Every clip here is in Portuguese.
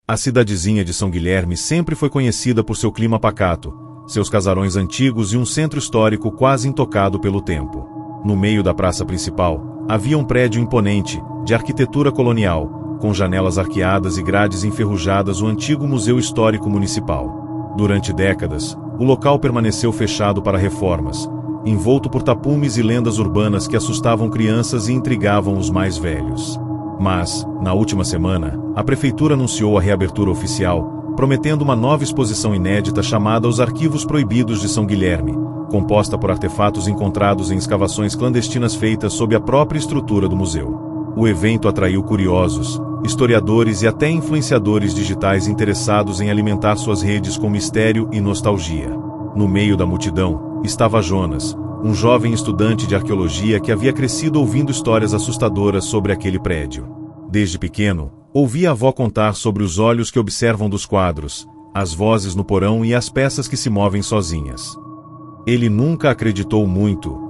A cidadezinha de São Guilherme sempre foi conhecida por seu clima pacato, seus casarões antigos e um centro histórico quase intocado pelo tempo. No meio da praça principal, havia um prédio imponente, de arquitetura colonial, com janelas arqueadas e grades enferrujadas, o antigo Museu Histórico Municipal. Durante décadas, o local permaneceu fechado para reformas, envolto por tapumes e lendas urbanas que assustavam crianças e intrigavam os mais velhos. Mas, na última semana, a prefeitura anunciou a reabertura oficial, prometendo uma nova exposição inédita chamada Os Arquivos Proibidos de São Guilherme, composta por artefatos encontrados em escavações clandestinas feitas sob a própria estrutura do museu. O evento atraiu curiosos, historiadores e até influenciadores digitais interessados em alimentar suas redes com mistério e nostalgia. No meio da multidão, estava Jonas, um jovem estudante de arqueologia que havia crescido ouvindo histórias assustadoras sobre aquele prédio. Desde pequeno, ouvia a avó contar sobre os olhos que observam dos quadros, as vozes no porão e as peças que se movem sozinhas. Ele nunca acreditou muito,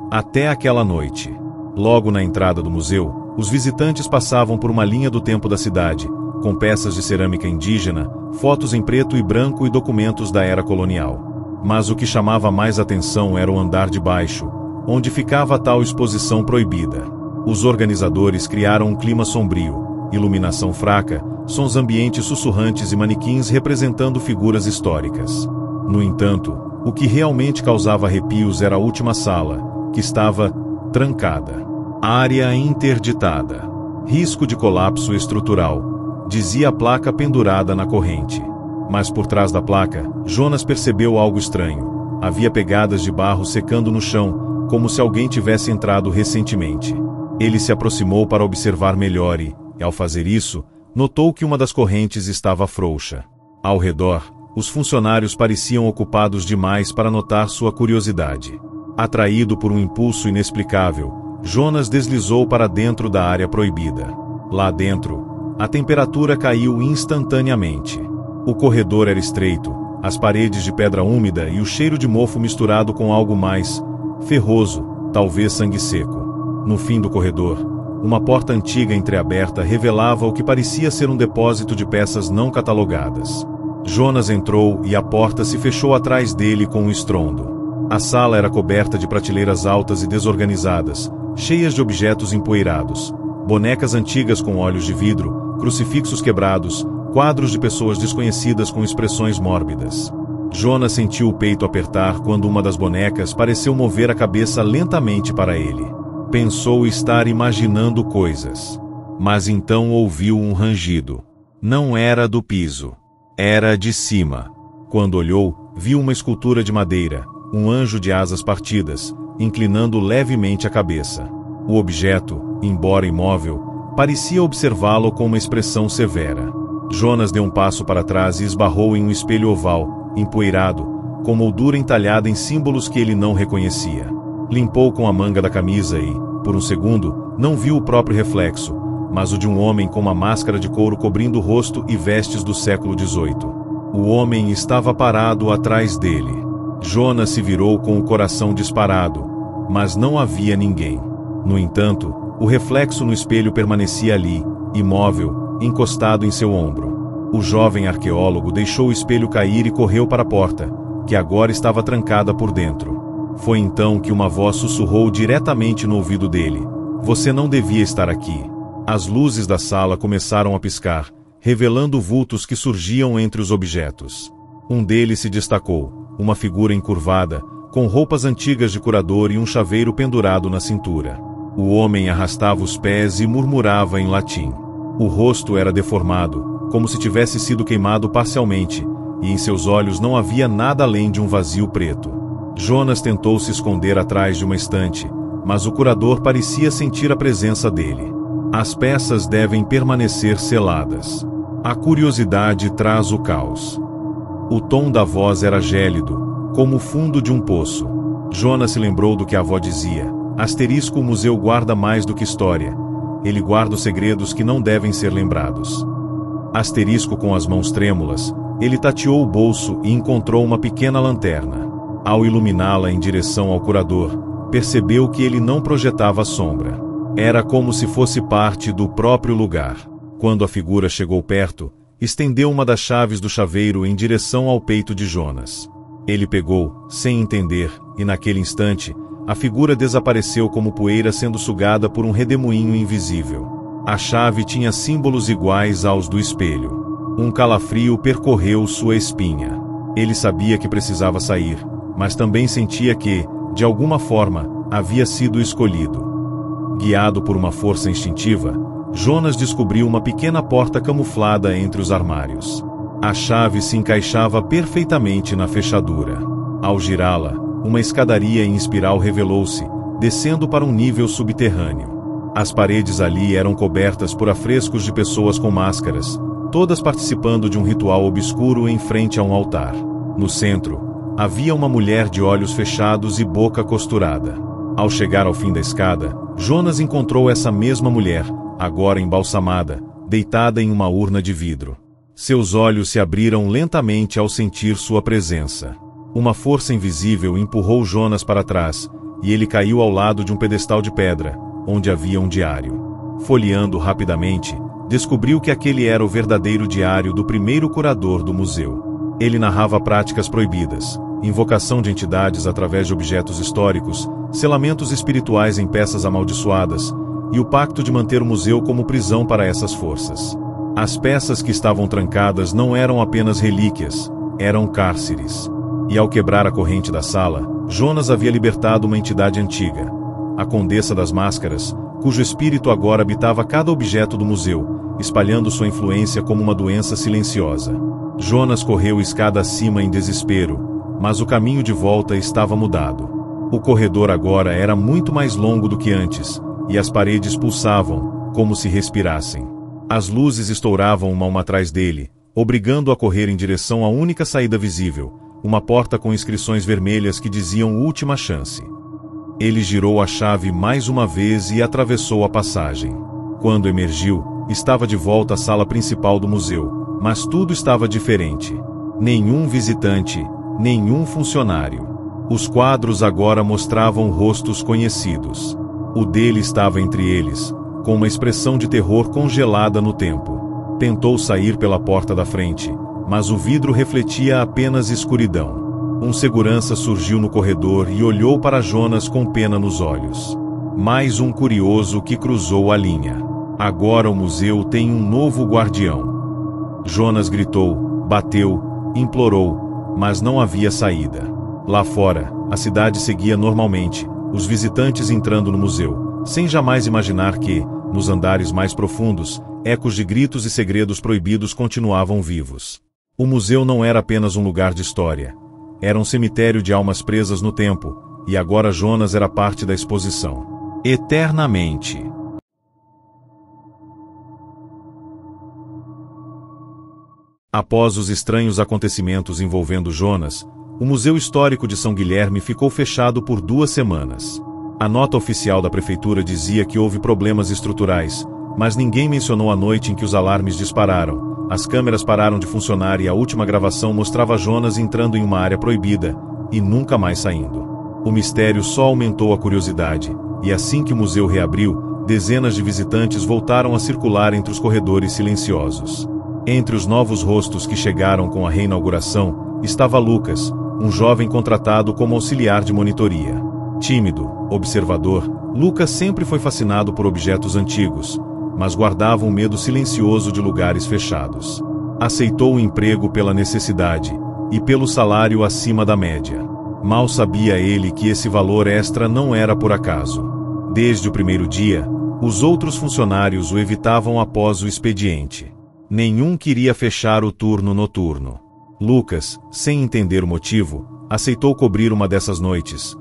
até aquela noite. Logo na entrada do museu, os visitantes passavam por uma linha do tempo da cidade, com peças de cerâmica indígena, fotos em preto e branco e documentos da era colonial. Mas o que chamava mais atenção era o andar de baixo, onde ficava a tal exposição proibida. Os organizadores criaram um clima sombrio, iluminação fraca, sons ambientes sussurrantes e manequins representando figuras históricas. No entanto, o que realmente causava arrepios era a última sala, que estava trancada. Área interditada. Risco de colapso estrutural, dizia a placa pendurada na corrente. Mas por trás da placa, Jonas percebeu algo estranho. Havia pegadas de barro secando no chão, como se alguém tivesse entrado recentemente. Ele se aproximou para observar melhor e, ao fazer isso, notou que uma das correntes estava frouxa. Ao redor, os funcionários pareciam ocupados demais para notar sua curiosidade. Atraído por um impulso inexplicável, Jonas deslizou para dentro da área proibida. Lá dentro, a temperatura caiu instantaneamente. O corredor era estreito, as paredes de pedra úmida e o cheiro de mofo misturado com algo mais ferroso, talvez sangue seco. No fim do corredor, uma porta antiga entreaberta revelava o que parecia ser um depósito de peças não catalogadas. Jonas entrou e a porta se fechou atrás dele com um estrondo. A sala era coberta de prateleiras altas e desorganizadas, cheias de objetos empoeirados, bonecas antigas com olhos de vidro, crucifixos quebrados, quadros de pessoas desconhecidas com expressões mórbidas. Jonas sentiu o peito apertar quando uma das bonecas pareceu mover a cabeça lentamente para ele. Pensou estar imaginando coisas. Mas então ouviu um rangido. Não era do piso. Era de cima. Quando olhou, viu uma escultura de madeira, um anjo de asas partidas, inclinando levemente a cabeça. O objeto, embora imóvel, parecia observá-lo com uma expressão severa. Jonas deu um passo para trás e esbarrou em um espelho oval, empoeirado, com moldura entalhada em símbolos que ele não reconhecia. Limpou com a manga da camisa e, por um segundo, não viu o próprio reflexo, mas o de um homem com uma máscara de couro cobrindo o rosto e vestes do século XVIII. O homem estava parado atrás dele. Jonas se virou com o coração disparado, mas não havia ninguém. No entanto, o reflexo no espelho permanecia ali, imóvel, encostado em seu ombro. O jovem arqueólogo deixou o espelho cair e correu para a porta, que agora estava trancada por dentro. Foi então que uma voz sussurrou diretamente no ouvido dele: "Você não devia estar aqui." As luzes da sala começaram a piscar, revelando vultos que surgiam entre os objetos. Um deles se destacou, uma figura encurvada, com roupas antigas de curador e um chaveiro pendurado na cintura. O homem arrastava os pés e murmurava em latim. O rosto era deformado, como se tivesse sido queimado parcialmente, e em seus olhos não havia nada além de um vazio preto. Jonas tentou se esconder atrás de uma estante, mas o curador parecia sentir a presença dele. As peças devem permanecer seladas. A curiosidade traz o caos. O tom da voz era gélido, como o fundo de um poço. Jonas se lembrou do que a avó dizia: "Asterisco, o museu guarda mais do que história. Ele guarda os segredos que não devem ser lembrados." Asterisco, com as mãos trêmulas, ele tateou o bolso e encontrou uma pequena lanterna. Ao iluminá-la em direção ao curador, percebeu que ele não projetava sombra. Era como se fosse parte do próprio lugar. Quando a figura chegou perto, estendeu uma das chaves do chaveiro em direção ao peito de Jonas. Ele pegou, sem entender, e naquele instante, a figura desapareceu como poeira sendo sugada por um redemoinho invisível. A chave tinha símbolos iguais aos do espelho. Um calafrio percorreu sua espinha. Ele sabia que precisava sair, mas também sentia que, de alguma forma, havia sido escolhido. Guiado por uma força instintiva, Jonas descobriu uma pequena porta camuflada entre os armários. A chave se encaixava perfeitamente na fechadura. Ao girá-la, uma escadaria em espiral revelou-se, descendo para um nível subterrâneo. As paredes ali eram cobertas por afrescos de pessoas com máscaras, todas participando de um ritual obscuro em frente a um altar. No centro, havia uma mulher de olhos fechados e boca costurada. Ao chegar ao fim da escada, Jonas encontrou essa mesma mulher, agora embalsamada, deitada em uma urna de vidro. Seus olhos se abriram lentamente ao sentir sua presença. Uma força invisível empurrou Jonas para trás, e ele caiu ao lado de um pedestal de pedra, onde havia um diário. Folheando rapidamente, descobriu que aquele era o verdadeiro diário do primeiro curador do museu. Ele narrava práticas proibidas, invocação de entidades através de objetos históricos, selamentos espirituais em peças amaldiçoadas, e o pacto de manter o museu como prisão para essas forças. As peças que estavam trancadas não eram apenas relíquias, eram cárceres. E ao quebrar a corrente da sala, Jonas havia libertado uma entidade antiga, a Condessa das Máscaras, cujo espírito agora habitava cada objeto do museu, espalhando sua influência como uma doença silenciosa. Jonas correu escada acima em desespero, mas o caminho de volta estava mudado. O corredor agora era muito mais longo do que antes, e as paredes pulsavam, como se respirassem. As luzes estouravam uma atrás dele, obrigando-o a correr em direção à única saída visível, uma porta com inscrições vermelhas que diziam última chance. Ele girou a chave mais uma vez e atravessou a passagem. Quando emergiu, estava de volta à sala principal do museu, mas tudo estava diferente. Nenhum visitante, nenhum funcionário. Os quadros agora mostravam rostos conhecidos. O dele estava entre eles, com uma expressão de terror congelada no tempo. Tentou sair pela porta da frente, mas o vidro refletia apenas escuridão. Um segurança surgiu no corredor e olhou para Jonas com pena nos olhos. Mais um curioso que cruzou a linha. Agora o museu tem um novo guardião. Jonas gritou, bateu, implorou, mas não havia saída. Lá fora, a cidade seguia normalmente, os visitantes entrando no museu, sem jamais imaginar que, nos andares mais profundos, ecos de gritos e segredos proibidos continuavam vivos. O museu não era apenas um lugar de história. Era um cemitério de almas presas no tempo, e agora Jonas era parte da exposição. Eternamente. Após os estranhos acontecimentos envolvendo Jonas, o Museu Histórico de São Guilherme ficou fechado por 2 semanas. A nota oficial da prefeitura dizia que houve problemas estruturais, mas ninguém mencionou a noite em que os alarmes dispararam, as câmeras pararam de funcionar e a última gravação mostrava Jonas entrando em uma área proibida, e nunca mais saindo. O mistério só aumentou a curiosidade, e assim que o museu reabriu, dezenas de visitantes voltaram a circular entre os corredores silenciosos. Entre os novos rostos que chegaram com a reinauguração, estava Lucas, um jovem contratado como auxiliar de monitoria. Tímido, observador, Lucas sempre foi fascinado por objetos antigos, mas guardava um medo silencioso de lugares fechados. Aceitou o emprego pela necessidade, e pelo salário acima da média. Mal sabia ele que esse valor extra não era por acaso. Desde o primeiro dia, os outros funcionários o evitavam após o expediente. Nenhum queria fechar o turno noturno. Lucas, sem entender o motivo, aceitou cobrir uma dessas noites.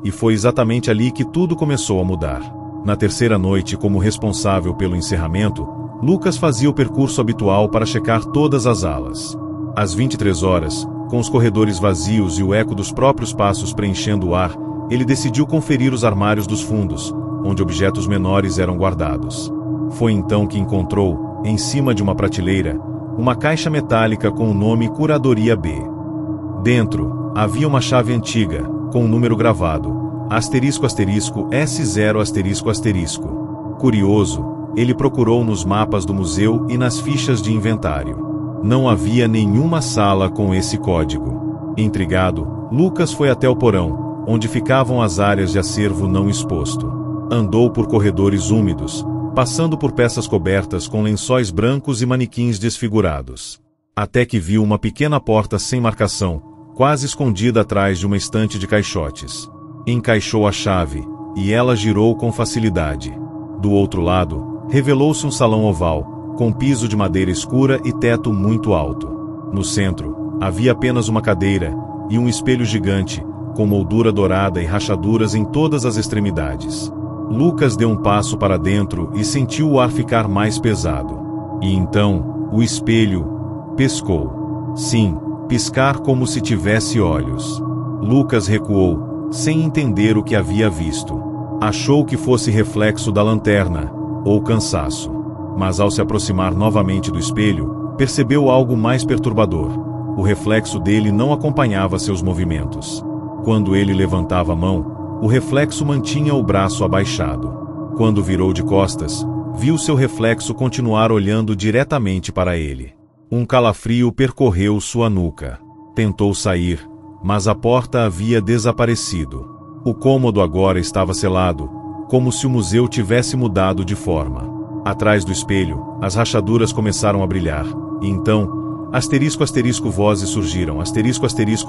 E foi exatamente ali que tudo começou a mudar. Na terceira noite, como responsável pelo encerramento, Lucas fazia o percurso habitual para checar todas as alas. Às 23 horas, com os corredores vazios e o eco dos próprios passos preenchendo o ar, ele decidiu conferir os armários dos fundos, onde objetos menores eram guardados. Foi então que encontrou, em cima de uma prateleira, uma caixa metálica com o nome Curadoria B. Dentro, havia uma chave antiga, com um número gravado, **S0***. Curioso, ele procurou nos mapas do museu e nas fichas de inventário. Não havia nenhuma sala com esse código. Intrigado, Lucas foi até o porão, onde ficavam as áreas de acervo não exposto. Andou por corredores úmidos, passando por peças cobertas com lençóis brancos e manequins desfigurados. Até que viu uma pequena porta sem marcação, quase escondida atrás de uma estante de caixotes. Encaixou a chave, e ela girou com facilidade. Do outro lado, revelou-se um salão oval, com piso de madeira escura e teto muito alto. No centro, havia apenas uma cadeira e um espelho gigante, com moldura dourada e rachaduras em todas as extremidades. Lucas deu um passo para dentro e sentiu o ar ficar mais pesado. E então, o espelho piscou. Sim, piscar como se tivesse olhos. Lucas recuou, sem entender o que havia visto. Achou que fosse reflexo da lanterna, ou cansaço. Mas ao se aproximar novamente do espelho, percebeu algo mais perturbador. O reflexo dele não acompanhava seus movimentos. Quando ele levantava a mão, o reflexo mantinha o braço abaixado. Quando virou de costas, viu seu reflexo continuar olhando diretamente para ele. Um calafrio percorreu sua nuca. Tentou sair, mas a porta havia desaparecido. O cômodo agora estava selado, como se o museu tivesse mudado de forma. Atrás do espelho, as rachaduras começaram a brilhar, e então, vozes surgiram,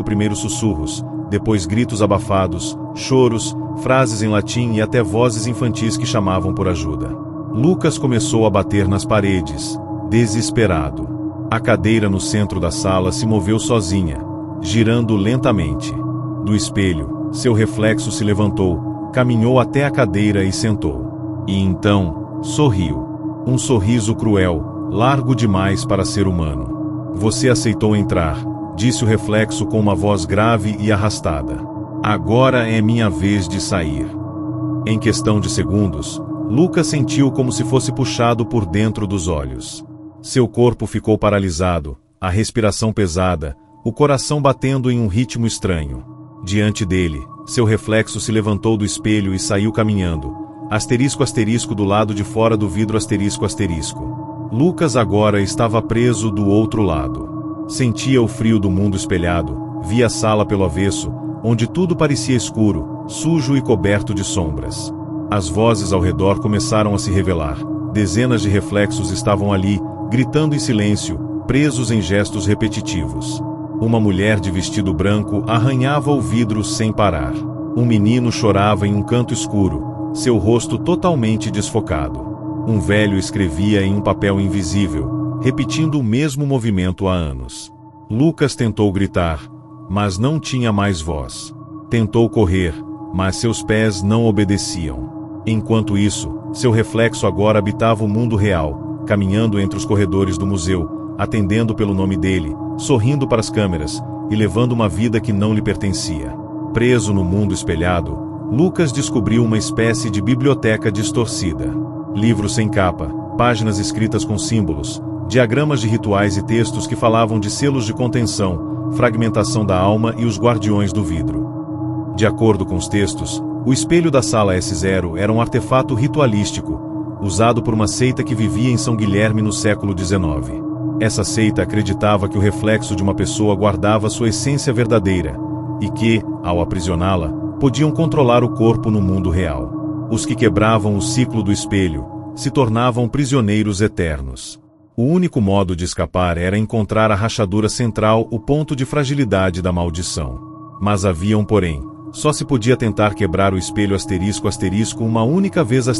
primeiros sussurros, depois gritos abafados, choros, frases em latim e até vozes infantis que chamavam por ajuda. Lucas começou a bater nas paredes, desesperado. A cadeira no centro da sala se moveu sozinha, girando lentamente. Do espelho, seu reflexo se levantou, caminhou até a cadeira e sentou. E então, sorriu. Um sorriso cruel, largo demais para ser humano. Você aceitou entrar, disse o reflexo com uma voz grave e arrastada. Agora é minha vez de sair. Em questão de segundos, Lucas sentiu como se fosse puxado por dentro dos olhos. Seu corpo ficou paralisado, a respiração pesada, o coração batendo em um ritmo estranho. Diante dele, seu reflexo se levantou do espelho e saiu caminhando, do lado de fora do vidro ***. Lucas agora estava preso do outro lado. Sentia o frio do mundo espelhado, via a sala pelo avesso, onde tudo parecia escuro, sujo e coberto de sombras. As vozes ao redor começaram a se revelar. Dezenas de reflexos estavam ali, gritando em silêncio, presos em gestos repetitivos. Uma mulher de vestido branco arranhava o vidro sem parar. Um menino chorava em um canto escuro, seu rosto totalmente desfocado. Um velho escrevia em um papel invisível, repetindo o mesmo movimento há anos. Lucas tentou gritar, mas não tinha mais voz. Tentou correr, mas seus pés não obedeciam. Enquanto isso, seu reflexo agora habitava o mundo real, caminhando entre os corredores do museu, atendendo pelo nome dele, sorrindo para as câmeras, e levando uma vida que não lhe pertencia. Preso no mundo espelhado, Lucas descobriu uma espécie de biblioteca distorcida. Livros sem capa, páginas escritas com símbolos, diagramas de rituais e textos que falavam de selos de contenção, fragmentação da alma e os guardiões do vidro. De acordo com os textos, o espelho da sala S0 era um artefato ritualístico, usado por uma seita que vivia em São Guilherme no século XIX. Essa seita acreditava que o reflexo de uma pessoa guardava sua essência verdadeira, e que, ao aprisioná-la, podiam controlar o corpo no mundo real. Os que quebravam o ciclo do espelho se tornavam prisioneiros eternos. O único modo de escapar era encontrar a rachadura central, o ponto de fragilidade da maldição. Mas havia um porém. Só se podia tentar quebrar o espelho *** uma única vez ***.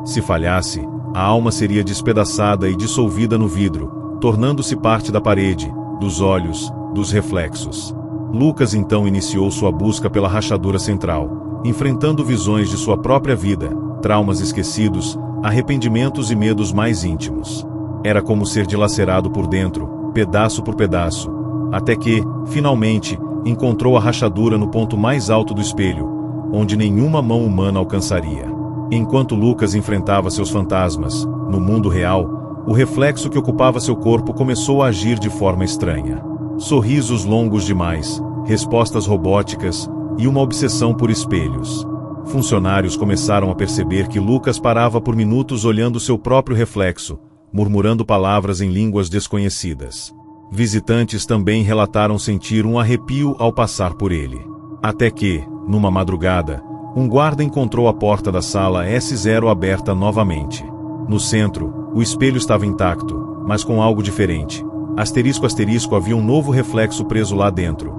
Se falhasse, a alma seria despedaçada e dissolvida no vidro, tornando-se parte da parede, dos olhos, dos reflexos. Lucas então iniciou sua busca pela rachadura central, enfrentando visões de sua própria vida, traumas esquecidos, arrependimentos e medos mais íntimos. Era como ser dilacerado por dentro, pedaço por pedaço, até que, finalmente, encontrou a rachadura no ponto mais alto do espelho, onde nenhuma mão humana alcançaria. Enquanto Lucas enfrentava seus fantasmas, no mundo real, O reflexo que ocupava seu corpo começou a agir de forma estranha. Sorrisos longos demais, respostas robóticas e uma obsessão por espelhos. Funcionários começaram a perceber que Lucas parava por minutos olhando seu próprio reflexo, murmurando palavras em línguas desconhecidas. Visitantes também relataram sentir um arrepio ao passar por ele. Até que, numa madrugada, um guarda encontrou a porta da sala S0 aberta novamente. No centro, o espelho estava intacto, mas com algo diferente. Asterisco asterisco havia um novo reflexo preso lá dentro.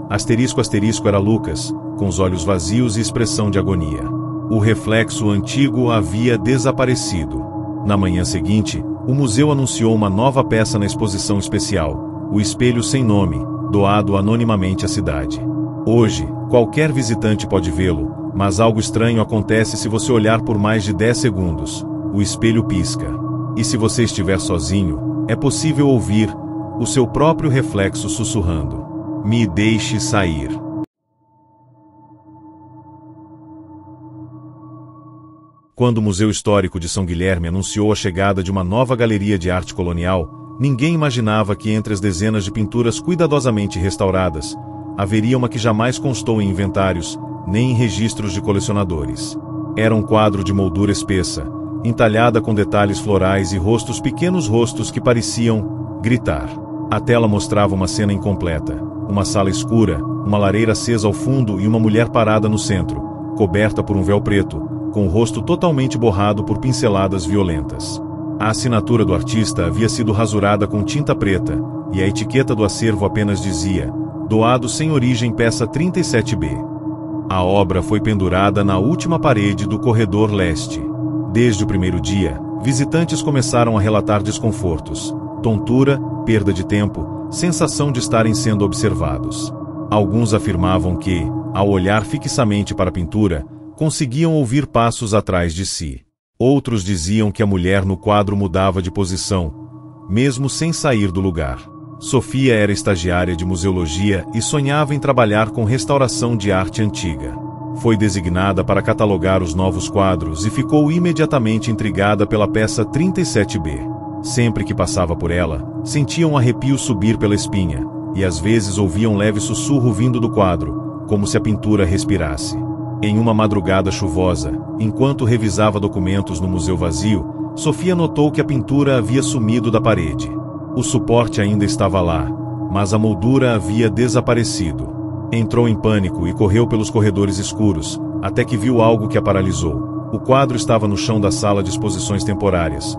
Asterisco asterisco era Lucas, com os olhos vazios e expressão de agonia. O reflexo antigo havia desaparecido. Na manhã seguinte, o museu anunciou uma nova peça na exposição especial, o Espelho Sem Nome, doado anonimamente à cidade. Hoje, qualquer visitante pode vê-lo, mas algo estranho acontece se você olhar por mais de 10 segundos. O espelho pisca. E se você estiver sozinho, é possível ouvir o seu próprio reflexo sussurrando: "Me deixe sair." Quando o Museu Histórico de São Guilherme anunciou a chegada de uma nova galeria de arte colonial, ninguém imaginava que entre as dezenas de pinturas cuidadosamente restauradas, haveria uma que jamais constou em inventários, nem em registros de colecionadores. Era um quadro de moldura espessa, entalhada com detalhes florais e pequenos rostos que pareciam gritar. A tela mostrava uma cena incompleta, uma sala escura, uma lareira acesa ao fundo e uma mulher parada no centro, coberta por um véu preto, com o rosto totalmente borrado por pinceladas violentas. A assinatura do artista havia sido rasurada com tinta preta, e a etiqueta do acervo apenas dizia: "Doado sem origem, peça 37B. A obra foi pendurada na última parede do corredor leste. Desde o primeiro dia, visitantes começaram a relatar desconfortos, tontura, perda de tempo, sensação de estarem sendo observados. Alguns afirmavam que, ao olhar fixamente para a pintura, conseguiam ouvir passos atrás de si. Outros diziam que a mulher no quadro mudava de posição, mesmo sem sair do lugar. Sofia era estagiária de museologia e sonhava em trabalhar com restauração de arte antiga. Foi designada para catalogar os novos quadros e ficou imediatamente intrigada pela peça 37B. Sempre que passava por ela, sentia um arrepio subir pela espinha, e às vezes ouvia um leve sussurro vindo do quadro, como se a pintura respirasse. Em uma madrugada chuvosa, enquanto revisava documentos no museu vazio, Sofia notou que a pintura havia sumido da parede. O suporte ainda estava lá, mas a moldura havia desaparecido. Entrou em pânico e correu pelos corredores escuros, até que viu algo que a paralisou. O quadro estava no chão da sala de exposições temporárias,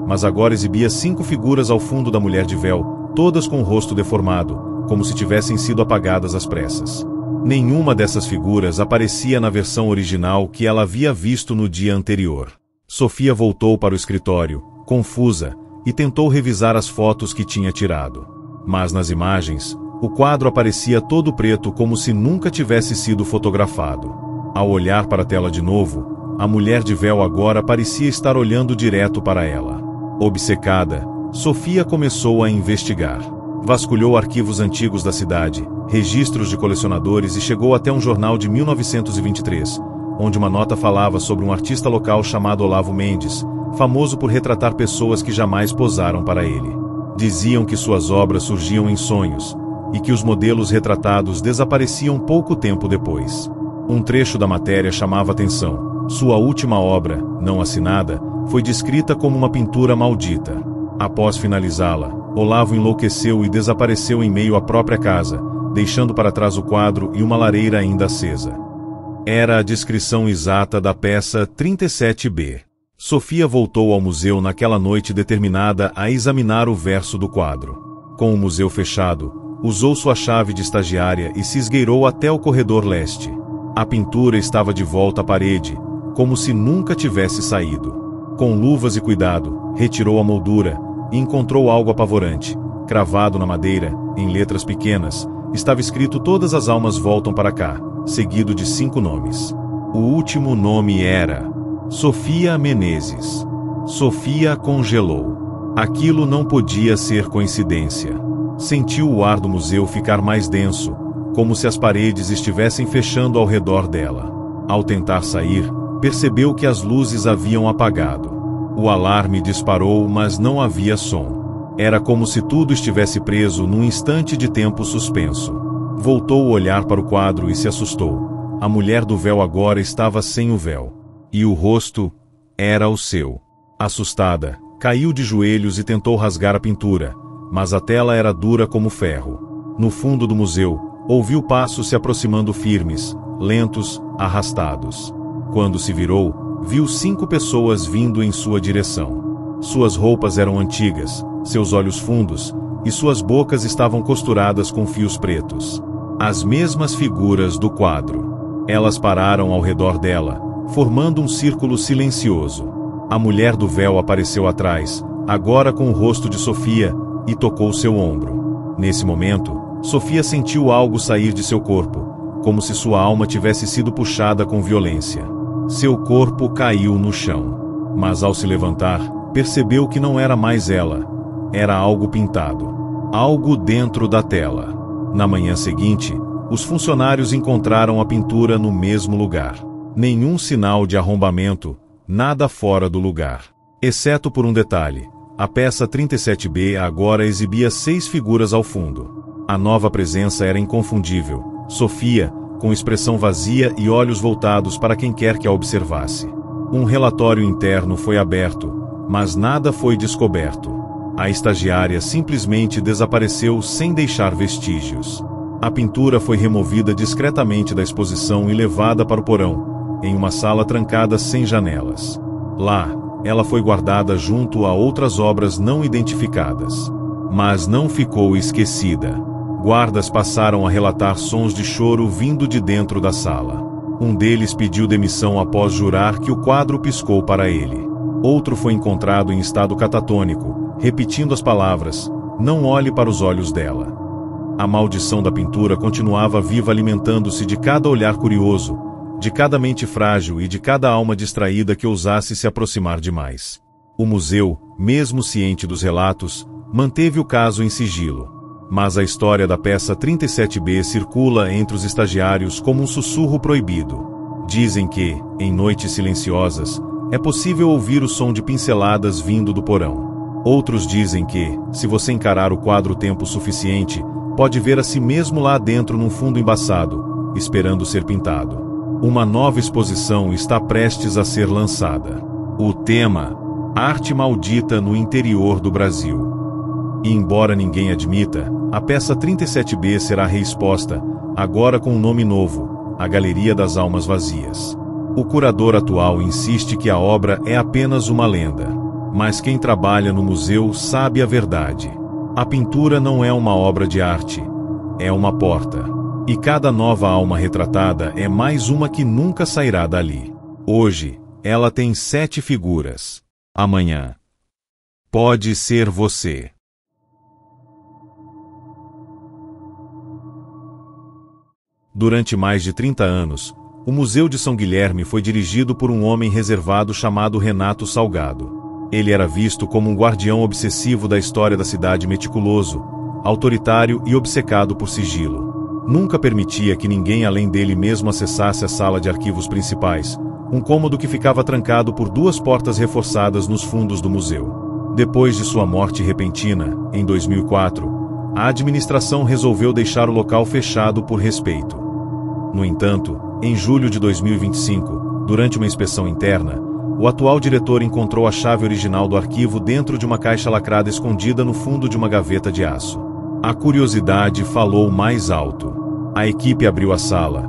mas agora exibia 5 figuras ao fundo da mulher de véu, todas com o rosto deformado, como se tivessem sido apagadas às pressas. Nenhuma dessas figuras aparecia na versão original que ela havia visto no dia anterior. Sofia voltou para o escritório, confusa, e tentou revisar as fotos que tinha tirado. Mas nas imagens, o quadro aparecia todo preto como se nunca tivesse sido fotografado. Ao olhar para a tela de novo, a mulher de véu agora parecia estar olhando direto para ela. Obcecada, Sofia começou a investigar. Vasculhou arquivos antigos da cidade, registros de colecionadores e chegou até um jornal de 1923, onde uma nota falava sobre um artista local chamado Olavo Mendes, famoso por retratar pessoas que jamais posaram para ele. Diziam que suas obras surgiam em sonhos, e que os modelos retratados desapareciam pouco tempo depois. Um trecho da matéria chamava atenção. Sua última obra, não assinada, foi descrita como uma pintura maldita. Após finalizá-la, Olavo enlouqueceu e desapareceu em meio à própria casa, deixando para trás o quadro e uma lareira ainda acesa. Era a descrição exata da peça 37B. Sofia voltou ao museu naquela noite determinada a examinar o verso do quadro. Com o museu fechado, usou sua chave de estagiária e se esgueirou até o corredor leste. A pintura estava de volta à parede, como se nunca tivesse saído. Com luvas e cuidado, retirou a moldura e encontrou algo apavorante. Cravado na madeira, em letras pequenas, estava escrito: "Todas as almas voltam para cá", seguido de 5 nomes. O último nome era Sofia Menezes. Sofia congelou. Aquilo não podia ser coincidência. Sentiu o ar do museu ficar mais denso, como se as paredes estivessem fechando ao redor dela. Ao tentar sair, percebeu que as luzes haviam apagado. O alarme disparou, mas não havia som. Era como se tudo estivesse preso num instante de tempo suspenso. Voltou o olhar para o quadro e se assustou. A mulher do véu agora estava sem o véu. E o rosto era o seu. Assustada, caiu de joelhos e tentou rasgar a pintura, mas a tela era dura como ferro. No fundo do museu, ouviu passos se aproximando firmes, lentos, arrastados. Quando se virou, viu 5 pessoas vindo em sua direção. Suas roupas eram antigas, seus olhos fundos, e suas bocas estavam costuradas com fios pretos. As mesmas figuras do quadro. Elas pararam ao redor dela, formando um círculo silencioso. A mulher do véu apareceu atrás, agora com o rosto de Sofia, e tocou seu ombro. Nesse momento, Sofia sentiu algo sair de seu corpo, como se sua alma tivesse sido puxada com violência. Seu corpo caiu no chão. Mas ao se levantar, percebeu que não era mais ela. Era algo pintado. Algo dentro da tela. Na manhã seguinte, os funcionários encontraram a pintura no mesmo lugar. Nenhum sinal de arrombamento, nada fora do lugar. Exceto por um detalhe. A peça 37B agora exibia 6 figuras ao fundo. A nova presença era inconfundível. Sofia, com expressão vazia e olhos voltados para quem quer que a observasse. Um relatório interno foi aberto, mas nada foi descoberto. A estagiária simplesmente desapareceu sem deixar vestígios. A pintura foi removida discretamente da exposição e levada para o porão, em uma sala trancada sem janelas. Lá, ela foi guardada junto a outras obras não identificadas. Mas não ficou esquecida. Guardas passaram a relatar sons de choro vindo de dentro da sala. Um deles pediu demissão após jurar que o quadro piscou para ele. Outro foi encontrado em estado catatônico, repetindo as palavras: "Não olhe para os olhos dela." A maldição da pintura continuava viva, alimentando-se de cada olhar curioso, de cada mente frágil e de cada alma distraída que ousasse se aproximar demais. O museu, mesmo ciente dos relatos, manteve o caso em sigilo. Mas a história da peça 37B circula entre os estagiários como um sussurro proibido. Dizem que, em noites silenciosas, é possível ouvir o som de pinceladas vindo do porão. Outros dizem que, se você encarar o quadro tempo suficiente, pode ver a si mesmo lá dentro num fundo embaçado, esperando ser pintado. Uma nova exposição está prestes a ser lançada. O tema: Arte Maldita no Interior do Brasil. E embora ninguém admita, a peça 37B será reexposta, agora com um nome novo: A Galeria das Almas Vazias. O curador atual insiste que a obra é apenas uma lenda. Mas quem trabalha no museu sabe a verdade. A pintura não é uma obra de arte, é uma porta. E cada nova alma retratada é mais uma que nunca sairá dali. Hoje, ela tem 7 figuras. Amanhã, pode ser você. Durante mais de 30 anos, o Museu de São Guilherme foi dirigido por um homem reservado chamado Renato Salgado. Ele era visto como um guardião obsessivo da história da cidade, meticuloso, autoritário e obcecado por sigilo. Nunca permitia que ninguém além dele mesmo acessasse a sala de arquivos principais, um cômodo que ficava trancado por 2 portas reforçadas nos fundos do museu. Depois de sua morte repentina, em 2004, a administração resolveu deixar o local fechado por respeito. No entanto, em julho de 2025, durante uma inspeção interna, o atual diretor encontrou a chave original do arquivo dentro de uma caixa lacrada escondida no fundo de uma gaveta de aço. A curiosidade falou mais alto. A equipe abriu a sala,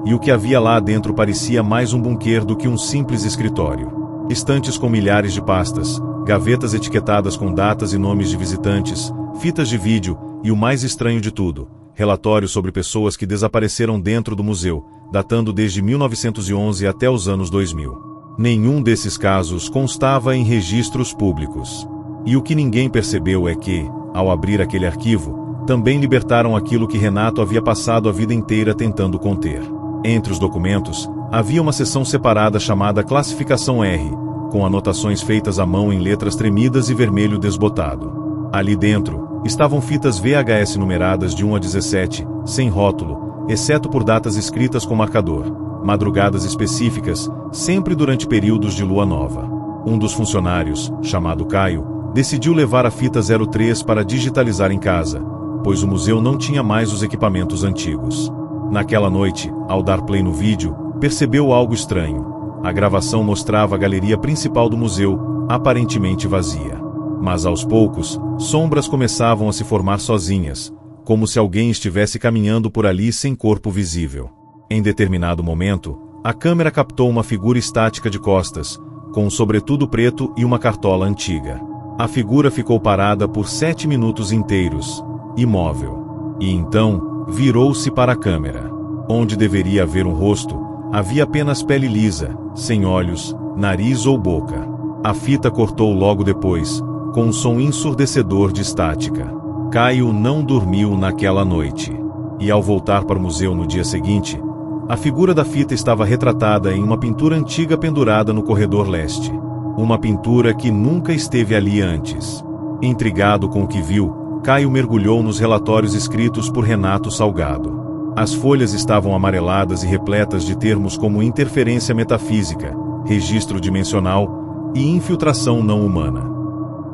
e o que havia lá dentro parecia mais um bunker do que um simples escritório. Estantes com milhares de pastas, gavetas etiquetadas com datas e nomes de visitantes, fitas de vídeo e, o mais estranho de tudo, relatórios sobre pessoas que desapareceram dentro do museu, datando desde 1911 até os anos 2000. Nenhum desses casos constava em registros públicos. E o que ninguém percebeu é que, ao abrir aquele arquivo, também libertaram aquilo que Renato havia passado a vida inteira tentando conter. Entre os documentos, havia uma seção separada chamada Classificação R, com anotações feitas à mão em letras tremidas e vermelho desbotado. Ali dentro, estavam fitas VHS numeradas de 1 a 17, sem rótulo, exceto por datas escritas com marcador, madrugadas específicas, sempre durante períodos de lua nova. Um dos funcionários, chamado Caio, decidiu levar a fita 03 para digitalizar em casa, pois o museu não tinha mais os equipamentos antigos. Naquela noite, ao dar play no vídeo, percebeu algo estranho. A gravação mostrava a galeria principal do museu, aparentemente vazia. Mas aos poucos, sombras começavam a se formar sozinhas, como se alguém estivesse caminhando por ali sem corpo visível. Em determinado momento, a câmera captou uma figura estática de costas, com um sobretudo preto e uma cartola antiga. A figura ficou parada por 7 minutos inteiros, imóvel. E então, virou-se para a câmera. Onde deveria haver um rosto, havia apenas pele lisa, sem olhos, nariz ou boca. A fita cortou logo depois, com um som ensurdecedor de estática. Caio não dormiu naquela noite. E ao voltar para o museu no dia seguinte, a figura da fita estava retratada em uma pintura antiga pendurada no corredor leste. Uma pintura que nunca esteve ali antes. Intrigado com o que viu, Caio mergulhou nos relatórios escritos por Renato Salgado. As folhas estavam amareladas e repletas de termos como interferência metafísica, registro dimensional e infiltração não humana.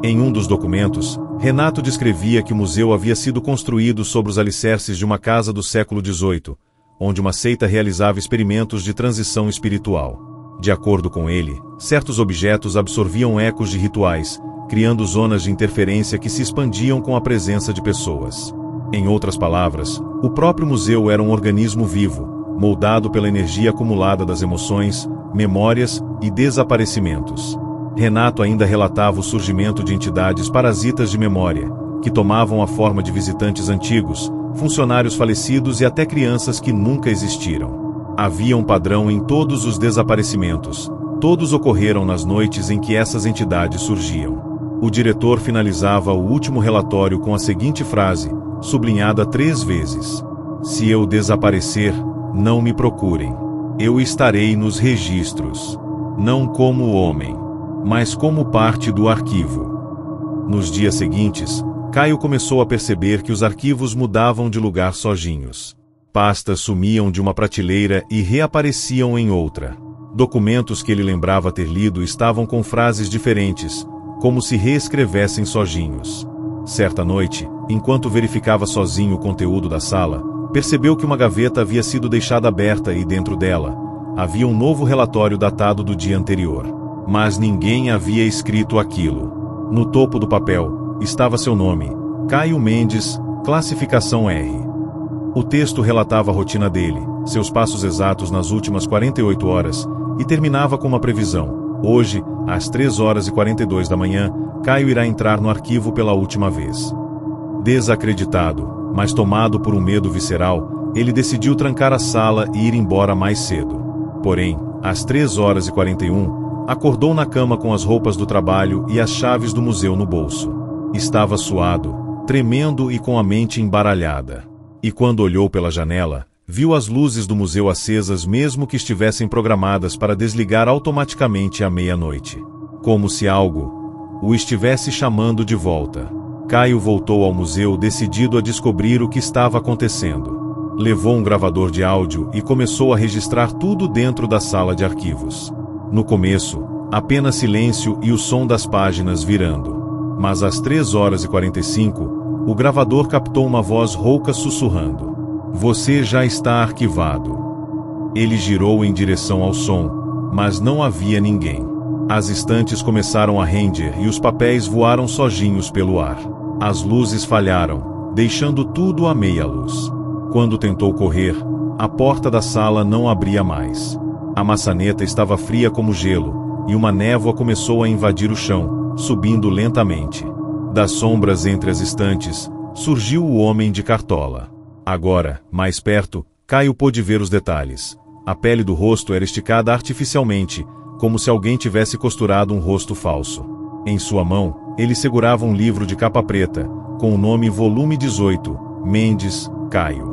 Em um dos documentos, Renato descrevia que o museu havia sido construído sobre os alicerces de uma casa do século XVIII, onde uma seita realizava experimentos de transição espiritual. De acordo com ele, certos objetos absorviam ecos de rituais, criando zonas de interferência que se expandiam com a presença de pessoas. Em outras palavras, o próprio museu era um organismo vivo, moldado pela energia acumulada das emoções, memórias e desaparecimentos. Renato ainda relatava o surgimento de entidades parasitas de memória, que tomavam a forma de visitantes antigos, funcionários falecidos e até crianças que nunca existiram. Havia um padrão em todos os desaparecimentos. Todos ocorreram nas noites em que essas entidades surgiam. O diretor finalizava o último relatório com a seguinte frase, sublinhada 3 vezes: "Se eu desaparecer, não me procurem. Eu estarei nos registros. Não como homem, mas como parte do arquivo." Nos dias seguintes, Caio começou a perceber que os arquivos mudavam de lugar sozinhos. Pastas sumiam de uma prateleira e reapareciam em outra. Documentos que ele lembrava ter lido estavam com frases diferentes, como se reescrevessem sozinhos. Certa noite, enquanto verificava sozinho o conteúdo da sala, percebeu que uma gaveta havia sido deixada aberta e dentro dela havia um novo relatório datado do dia anterior. Mas ninguém havia escrito aquilo. No topo do papel estava seu nome, Caio Mendes, classificação R. O texto relatava a rotina dele, seus passos exatos nas últimas 48 horas, e terminava com uma previsão. Hoje, às 3h42 da manhã, Caio irá entrar no arquivo pela última vez. Desacreditado, mas tomado por um medo visceral, ele decidiu trancar a sala e ir embora mais cedo. Porém, às 3h41, acordou na cama com as roupas do trabalho e as chaves do museu no bolso. Estava suado, tremendo e com a mente embaralhada. E quando olhou pela janela, viu as luzes do museu acesas mesmo que estivessem programadas para desligar automaticamente à meia-noite. Como se algo o estivesse chamando de volta. Caio voltou ao museu decidido a descobrir o que estava acontecendo. Levou um gravador de áudio e começou a registrar tudo dentro da sala de arquivos. No começo, apenas silêncio e o som das páginas virando. Mas às 3h45, o gravador captou uma voz rouca sussurrando: "Você já está arquivado." Ele girou em direção ao som, mas não havia ninguém. As estantes começaram a render e os papéis voaram sozinhos pelo ar. As luzes falharam, deixando tudo à meia luz. Quando tentou correr, a porta da sala não abria mais. A maçaneta estava fria como gelo, e uma névoa começou a invadir o chão, subindo lentamente. Das sombras entre as estantes, surgiu o homem de cartola. Agora, mais perto, Caio pôde ver os detalhes. A pele do rosto era esticada artificialmente, como se alguém tivesse costurado um rosto falso. Em sua mão, ele segurava um livro de capa preta, com o nome Volume 18, Mendes, Caio.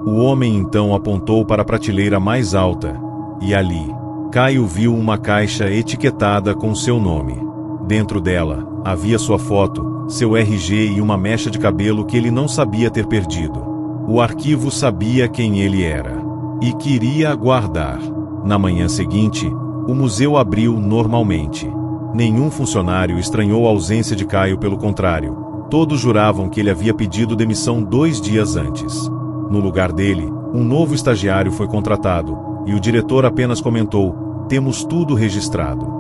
O homem então apontou para a prateleira mais alta, e ali, Caio viu uma caixa etiquetada com seu nome. Dentro dela, havia sua foto, seu RG e uma mecha de cabelo que ele não sabia ter perdido. O arquivo sabia quem ele era. E queria guardar. Na manhã seguinte, o museu abriu normalmente. Nenhum funcionário estranhou a ausência de Caio, pelo contrário. Todos juravam que ele havia pedido demissão 2 dias antes. No lugar dele, um novo estagiário foi contratado, e o diretor apenas comentou: "Temos tudo registrado."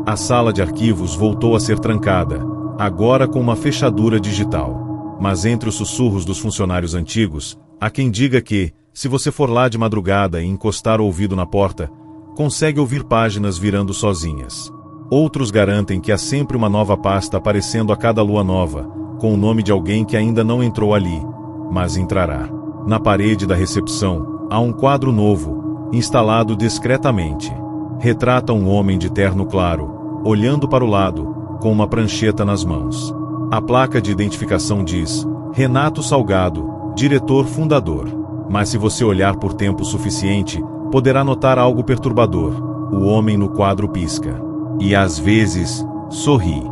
A sala de arquivos voltou a ser trancada, agora com uma fechadura digital. Mas entre os sussurros dos funcionários antigos, há quem diga que, se você for lá de madrugada e encostar o ouvido na porta, consegue ouvir páginas virando sozinhas. Outros garantem que há sempre uma nova pasta aparecendo a cada lua nova, com o nome de alguém que ainda não entrou ali, mas entrará. Na parede da recepção, há um quadro novo, instalado discretamente. Retrata um homem de terno claro, olhando para o lado, com uma prancheta nas mãos. A placa de identificação diz: Renato Salgado, diretor fundador. Mas se você olhar por tempo suficiente, poderá notar algo perturbador. O homem no quadro pisca. E às vezes, sorri.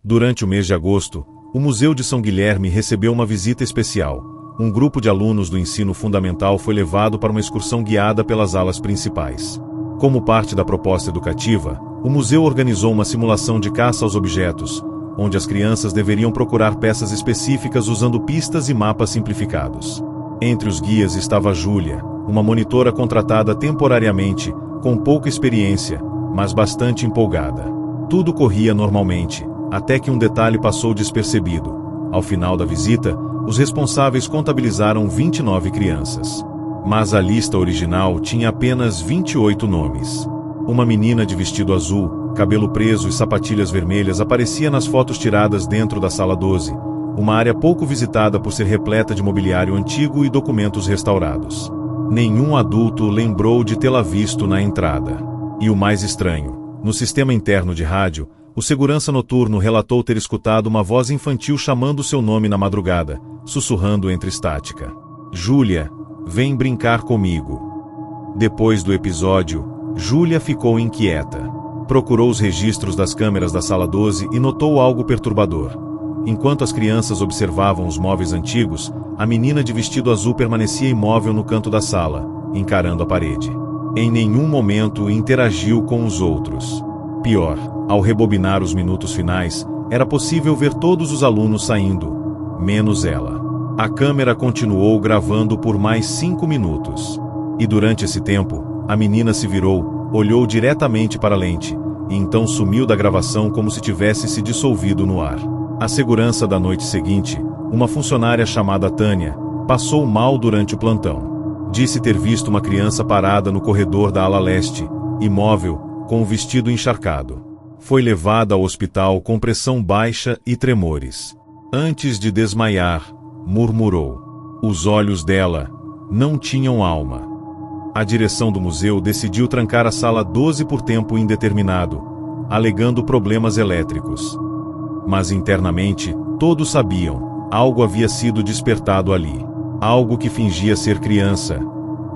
Durante o mês de agosto, o Museu de São Guilherme recebeu uma visita especial. Um grupo de alunos do ensino fundamental foi levado para uma excursão guiada pelas alas principais. Como parte da proposta educativa, o museu organizou uma simulação de caça aos objetos, onde as crianças deveriam procurar peças específicas usando pistas e mapas simplificados. Entre os guias estava Júlia, uma monitora contratada temporariamente, com pouca experiência, mas bastante empolgada. Tudo corria normalmente, até que um detalhe passou despercebido. Ao final da visita, os responsáveis contabilizaram 29 crianças. Mas a lista original tinha apenas 28 nomes. Uma menina de vestido azul, cabelo preso e sapatilhas vermelhas aparecia nas fotos tiradas dentro da sala 12, uma área pouco visitada por ser repleta de mobiliário antigo e documentos restaurados. Nenhum adulto lembrou de tê-la visto na entrada. E o mais estranho, no sistema interno de rádio, o segurança noturno relatou ter escutado uma voz infantil chamando seu nome na madrugada, sussurrando entre estática: "Júlia, vem brincar comigo." Depois do episódio, Júlia ficou inquieta. Procurou os registros das câmeras da sala 12 e notou algo perturbador. Enquanto as crianças observavam os móveis antigos, a menina de vestido azul permanecia imóvel no canto da sala, encarando a parede. Em nenhum momento interagiu com os outros. Pior, ao rebobinar os minutos finais, era possível ver todos os alunos saindo, menos ela. A câmera continuou gravando por mais 5 minutos. E durante esse tempo, a menina se virou, olhou diretamente para a lente, e então sumiu da gravação como se tivesse se dissolvido no ar. A segurança da noite seguinte, uma funcionária chamada Tânia, passou mal durante o plantão. Disse ter visto uma criança parada no corredor da ala leste, imóvel, com o vestido encharcado. Foi levada ao hospital com pressão baixa e tremores. Antes de desmaiar, murmurou. Os olhos dela não tinham alma. A direção do museu decidiu trancar a sala 12 por tempo indeterminado, alegando problemas elétricos. Mas internamente, todos sabiam, algo havia sido despertado ali. Algo que fingia ser criança,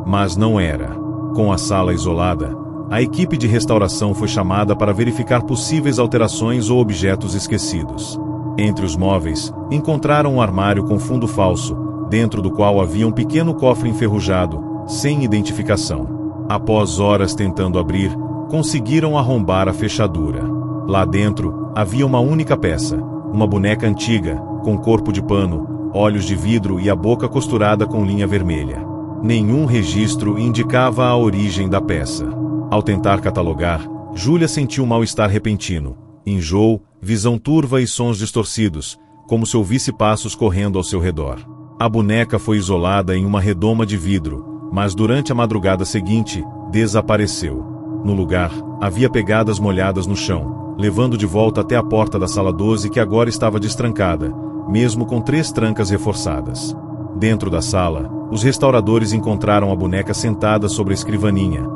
mas não era. Com a sala isolada, a equipe de restauração foi chamada para verificar possíveis alterações ou objetos esquecidos. Entre os móveis, encontraram um armário com fundo falso, dentro do qual havia um pequeno cofre enferrujado, sem identificação. Após horas tentando abrir, conseguiram arrombar a fechadura. Lá dentro, havia uma única peça, uma boneca antiga, com corpo de pano, olhos de vidro e a boca costurada com linha vermelha. Nenhum registro indicava a origem da peça. Ao tentar catalogar, Júlia sentiu um mal-estar repentino, enjoo, visão turva e sons distorcidos, como se ouvisse passos correndo ao seu redor. A boneca foi isolada em uma redoma de vidro, mas durante a madrugada seguinte, desapareceu. No lugar, havia pegadas molhadas no chão, levando de volta até a porta da sala 12 que agora estava destrancada, mesmo com 3 trancas reforçadas. Dentro da sala, os restauradores encontraram a boneca sentada sobre a escrivaninha,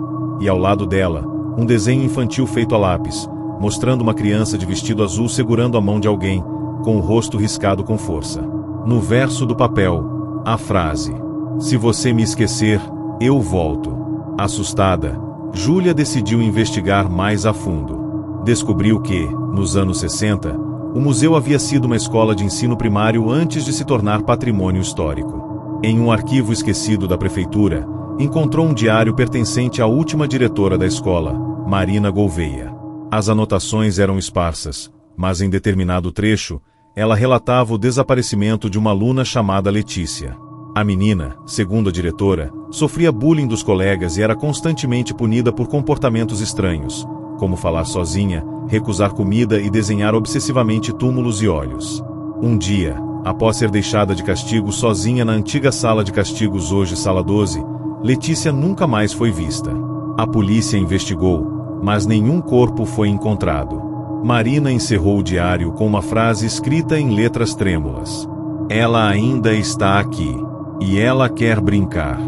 e ao lado dela, um desenho infantil feito a lápis, mostrando uma criança de vestido azul segurando a mão de alguém, com o rosto riscado com força. No verso do papel, a frase: "Se você me esquecer, eu volto." Assustada, Júlia decidiu investigar mais a fundo. Descobriu que, nos anos 60, o museu havia sido uma escola de ensino primário antes de se tornar patrimônio histórico. Em um arquivo esquecido da prefeitura, encontrou um diário pertencente à última diretora da escola, Marina Gouveia. As anotações eram esparsas, mas em determinado trecho, ela relatava o desaparecimento de uma aluna chamada Letícia. A menina, segundo a diretora, sofria bullying dos colegas e era constantemente punida por comportamentos estranhos, como falar sozinha, recusar comida e desenhar obsessivamente túmulos e olhos. Um dia, após ser deixada de castigo sozinha na antiga sala de castigos, hoje sala 12, Letícia nunca mais foi vista. A polícia investigou, mas nenhum corpo foi encontrado. Marina encerrou o diário com uma frase escrita em letras trêmulas: "Ela ainda está aqui. E ela quer brincar."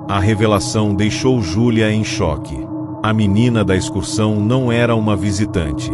A revelação deixou Júlia em choque. A menina da excursão não era uma visitante.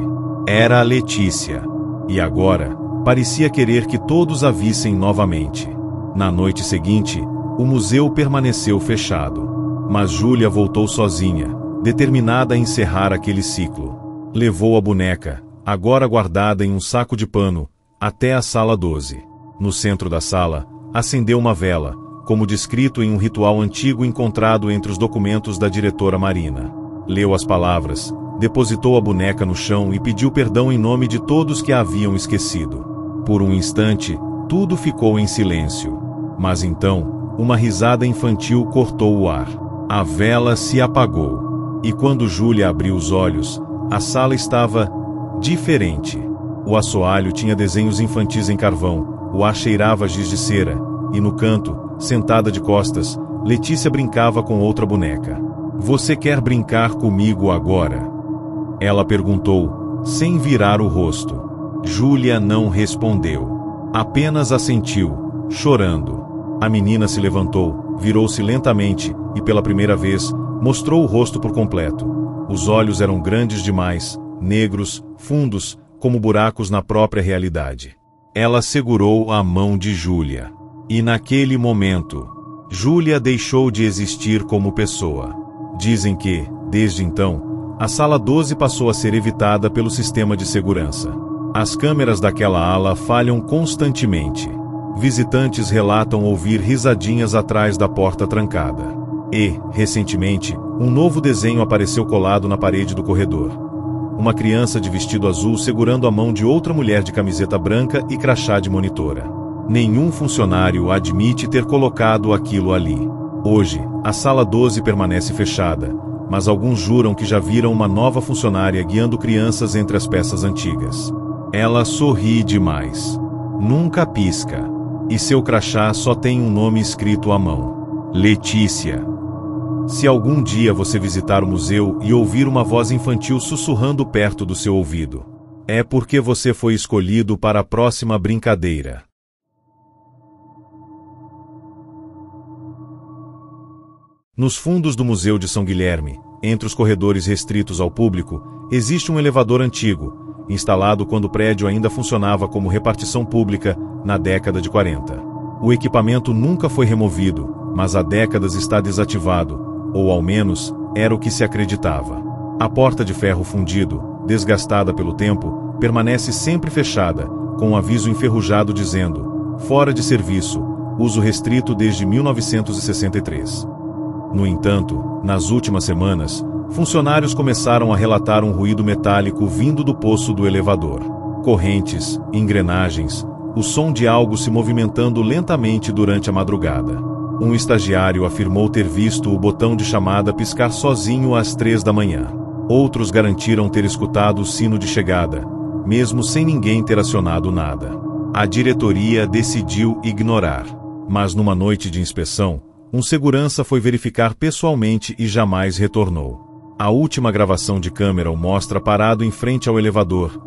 Era a Letícia. E agora, parecia querer que todos a vissem novamente. Na noite seguinte, o museu permaneceu fechado. Mas Júlia voltou sozinha, determinada a encerrar aquele ciclo. Levou a boneca, agora guardada em um saco de pano, até a sala 12. No centro da sala, acendeu uma vela, como descrito em um ritual antigo encontrado entre os documentos da diretora Marina. Leu as palavras, depositou a boneca no chão e pediu perdão em nome de todos que a haviam esquecido. Por um instante, tudo ficou em silêncio. Mas então, uma risada infantil cortou o ar. A vela se apagou. E quando Júlia abriu os olhos, a sala estava diferente. O assoalho tinha desenhos infantis em carvão, o ar cheirava a giz de cera, e no canto, sentada de costas, Letícia brincava com outra boneca. "Você quer brincar comigo agora?" Ela perguntou, sem virar o rosto. Júlia não respondeu. Apenas assentiu, chorando. A menina se levantou, virou-se lentamente e, pela primeira vez, mostrou o rosto por completo. Os olhos eram grandes demais, negros, fundos, como buracos na própria realidade. Ela segurou a mão de Júlia. E naquele momento, Júlia deixou de existir como pessoa. Dizem que, desde então, a sala 12 passou a ser evitada pelo sistema de segurança. As câmeras daquela ala falham constantemente. Visitantes relatam ouvir risadinhas atrás da porta trancada. E, recentemente, um novo desenho apareceu colado na parede do corredor. Uma criança de vestido azul segurando a mão de outra mulher de camiseta branca e crachá de monitora. Nenhum funcionário admite ter colocado aquilo ali. Hoje, a sala 12 permanece fechada, mas alguns juram que já viram uma nova funcionária guiando crianças entre as peças antigas. Ela sorri demais. Nunca pisca. E seu crachá só tem um nome escrito à mão: Letícia. Se algum dia você visitar o museu e ouvir uma voz infantil sussurrando perto do seu ouvido, é porque você foi escolhido para a próxima brincadeira. Nos fundos do Museu de São Guilherme, entre os corredores restritos ao público, existe um elevador antigo, instalado quando o prédio ainda funcionava como repartição pública na década de 40. O equipamento nunca foi removido, mas há décadas está desativado, ou ao menos, era o que se acreditava. A porta de ferro fundido, desgastada pelo tempo, permanece sempre fechada, com um aviso enferrujado dizendo: "Fora de serviço, uso restrito desde 1963. No entanto, nas últimas semanas, funcionários começaram a relatar um ruído metálico vindo do poço do elevador. Correntes, engrenagens, o som de algo se movimentando lentamente durante a madrugada. Um estagiário afirmou ter visto o botão de chamada piscar sozinho às 3 da manhã. Outros garantiram ter escutado o sino de chegada, mesmo sem ninguém ter acionado nada. A diretoria decidiu ignorar. Mas numa noite de inspeção, um segurança foi verificar pessoalmente e jamais retornou. A última gravação de câmera o mostra parado em frente ao elevador,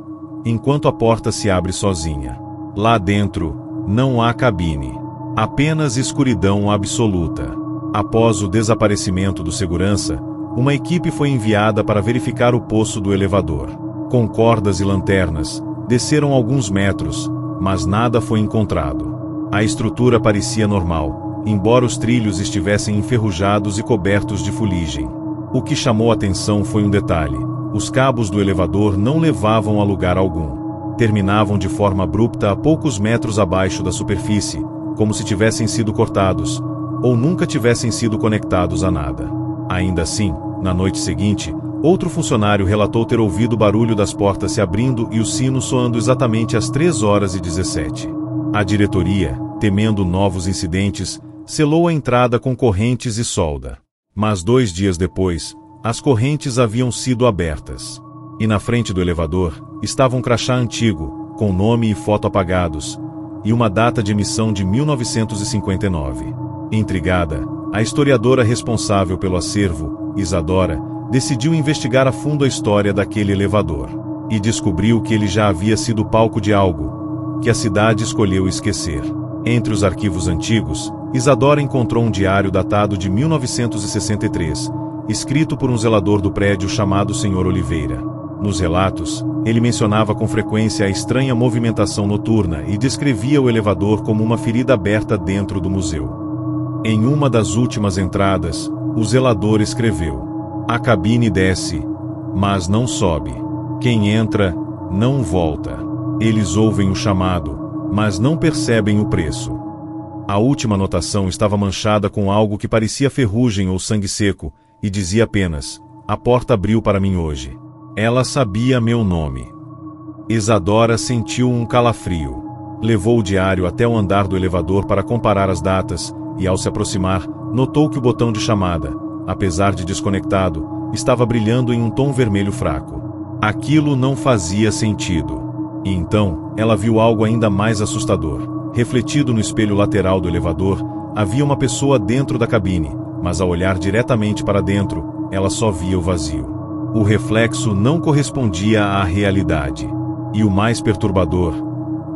enquanto a porta se abre sozinha. Lá dentro, não há cabine. Apenas escuridão absoluta. Após o desaparecimento do segurança, uma equipe foi enviada para verificar o poço do elevador. Com cordas e lanternas, desceram alguns metros, mas nada foi encontrado. A estrutura parecia normal, embora os trilhos estivessem enferrujados e cobertos de fuligem. O que chamou a atenção foi um detalhe: os cabos do elevador não levavam a lugar algum. Terminavam de forma abrupta a poucos metros abaixo da superfície, como se tivessem sido cortados, ou nunca tivessem sido conectados a nada. Ainda assim, na noite seguinte, outro funcionário relatou ter ouvido o barulho das portas se abrindo e o sino soando exatamente às 3h17. A diretoria, temendo novos incidentes, selou a entrada com correntes e solda. Mas 2 dias depois, as correntes haviam sido abertas. E na frente do elevador, estava um crachá antigo, com nome e foto apagados, e uma data de emissão de 1959. Intrigada, a historiadora responsável pelo acervo, Isadora, decidiu investigar a fundo a história daquele elevador. E descobriu que ele já havia sido palco de algo que a cidade escolheu esquecer. Entre os arquivos antigos, Isadora encontrou um diário datado de 1963, escrito por um zelador do prédio chamado Sr. Oliveira. Nos relatos, ele mencionava com frequência a estranha movimentação noturna e descrevia o elevador como uma ferida aberta dentro do museu. Em uma das últimas entradas, o zelador escreveu: "A cabine desce, mas não sobe. Quem entra, não volta. Eles ouvem o chamado, mas não percebem o preço." A última anotação estava manchada com algo que parecia ferrugem ou sangue seco, e dizia apenas: "A porta abriu para mim hoje." Ela sabia meu nome. Isadora sentiu um calafrio. Levou o diário até o andar do elevador para comparar as datas, e ao se aproximar, notou que o botão de chamada, apesar de desconectado, estava brilhando em um tom vermelho fraco. Aquilo não fazia sentido. E então, ela viu algo ainda mais assustador. Refletido no espelho lateral do elevador, havia uma pessoa dentro da cabine, mas ao olhar diretamente para dentro, ela só via o vazio. O reflexo não correspondia à realidade. E o mais perturbador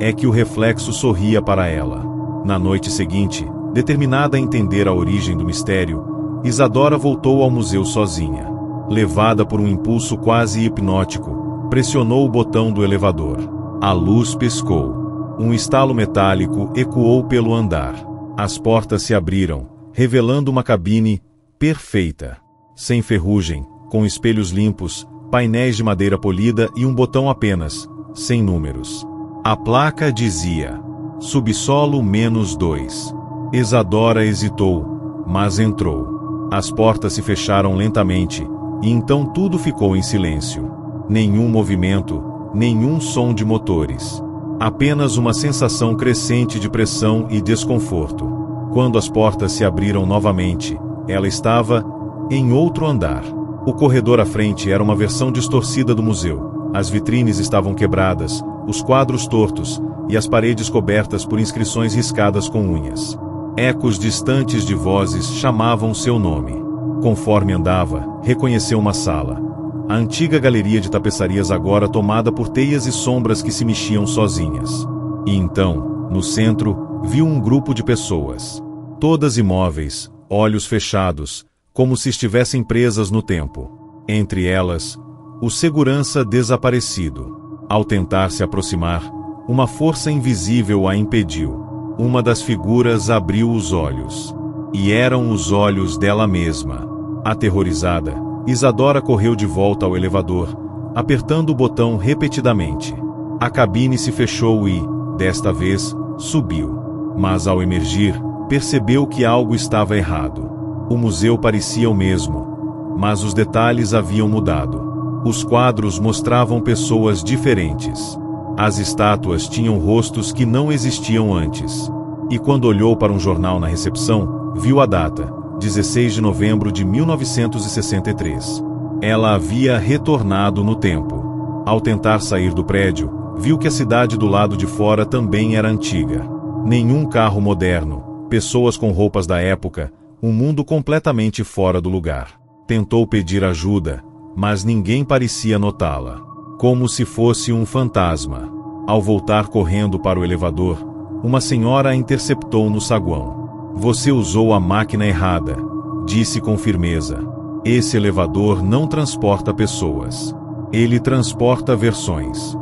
é que o reflexo sorria para ela. Na noite seguinte, determinada a entender a origem do mistério, Isadora voltou ao museu sozinha. Levada por um impulso quase hipnótico, pressionou o botão do elevador. A luz piscou. Um estalo metálico ecoou pelo andar. As portas se abriram, revelando uma cabine perfeita, sem ferrugem, com espelhos limpos, painéis de madeira polida e um botão apenas, sem números. A placa dizia: "Subsolo -2". Isadora hesitou, mas entrou. As portas se fecharam lentamente, e então tudo ficou em silêncio. Nenhum movimento, nenhum som de motores. Apenas uma sensação crescente de pressão e desconforto. Quando as portas se abriram novamente, ela estava em outro andar. O corredor à frente era uma versão distorcida do museu. As vitrines estavam quebradas, os quadros tortos, e as paredes cobertas por inscrições riscadas com unhas. Ecos distantes de vozes chamavam seu nome. Conforme andava, reconheceu uma sala. A antiga galeria de tapeçarias agora tomada por teias e sombras que se mexiam sozinhas. E então, no centro, viu um grupo de pessoas. Todas imóveis, olhos fechados, como se estivessem presas no tempo. Entre elas, o segurança desaparecido. Ao tentar se aproximar, uma força invisível a impediu. Uma das figuras abriu os olhos. E eram os olhos dela mesma. Aterrorizada, Isadora correu de volta ao elevador, apertando o botão repetidamente. A cabine se fechou e, desta vez, subiu. Mas ao emergir, percebeu que algo estava errado. O museu parecia o mesmo, mas os detalhes haviam mudado. Os quadros mostravam pessoas diferentes. As estátuas tinham rostos que não existiam antes. E quando olhou para um jornal na recepção, viu a data, 16 de novembro de 1963. Ela havia retornado no tempo. Ao tentar sair do prédio, viu que a cidade do lado de fora também era antiga. Nenhum carro moderno, pessoas com roupas da época, um mundo completamente fora do lugar. Tentou pedir ajuda, mas ninguém parecia notá-la. Como se fosse um fantasma. Ao voltar correndo para o elevador, uma senhora a interceptou no saguão. "Você usou a máquina errada", disse com firmeza. "Esse elevador não transporta pessoas. Ele transporta versões."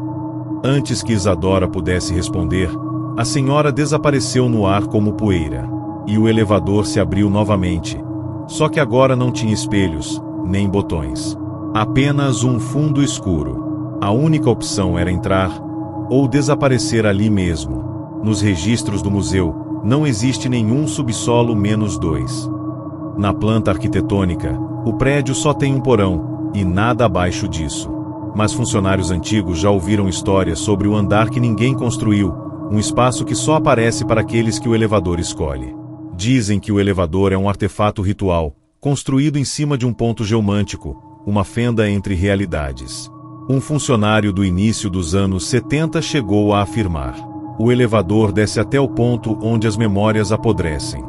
Antes que Isadora pudesse responder, a senhora desapareceu no ar como poeira. E o elevador se abriu novamente. Só que agora não tinha espelhos, nem botões. Apenas um fundo escuro. A única opção era entrar, ou desaparecer ali mesmo. Nos registros do museu, Não existe nenhum subsolo -2. Na planta arquitetônica, o prédio só tem um porão, e nada abaixo disso. Mas funcionários antigos já ouviram histórias sobre o andar que ninguém construiu, um espaço que só aparece para aqueles que o elevador escolhe. Dizem que o elevador é um artefato ritual, construído em cima de um ponto geomântico, uma fenda entre realidades. Um funcionário do início dos anos 70 chegou a afirmar: o elevador desce até o ponto onde as memórias apodrecem.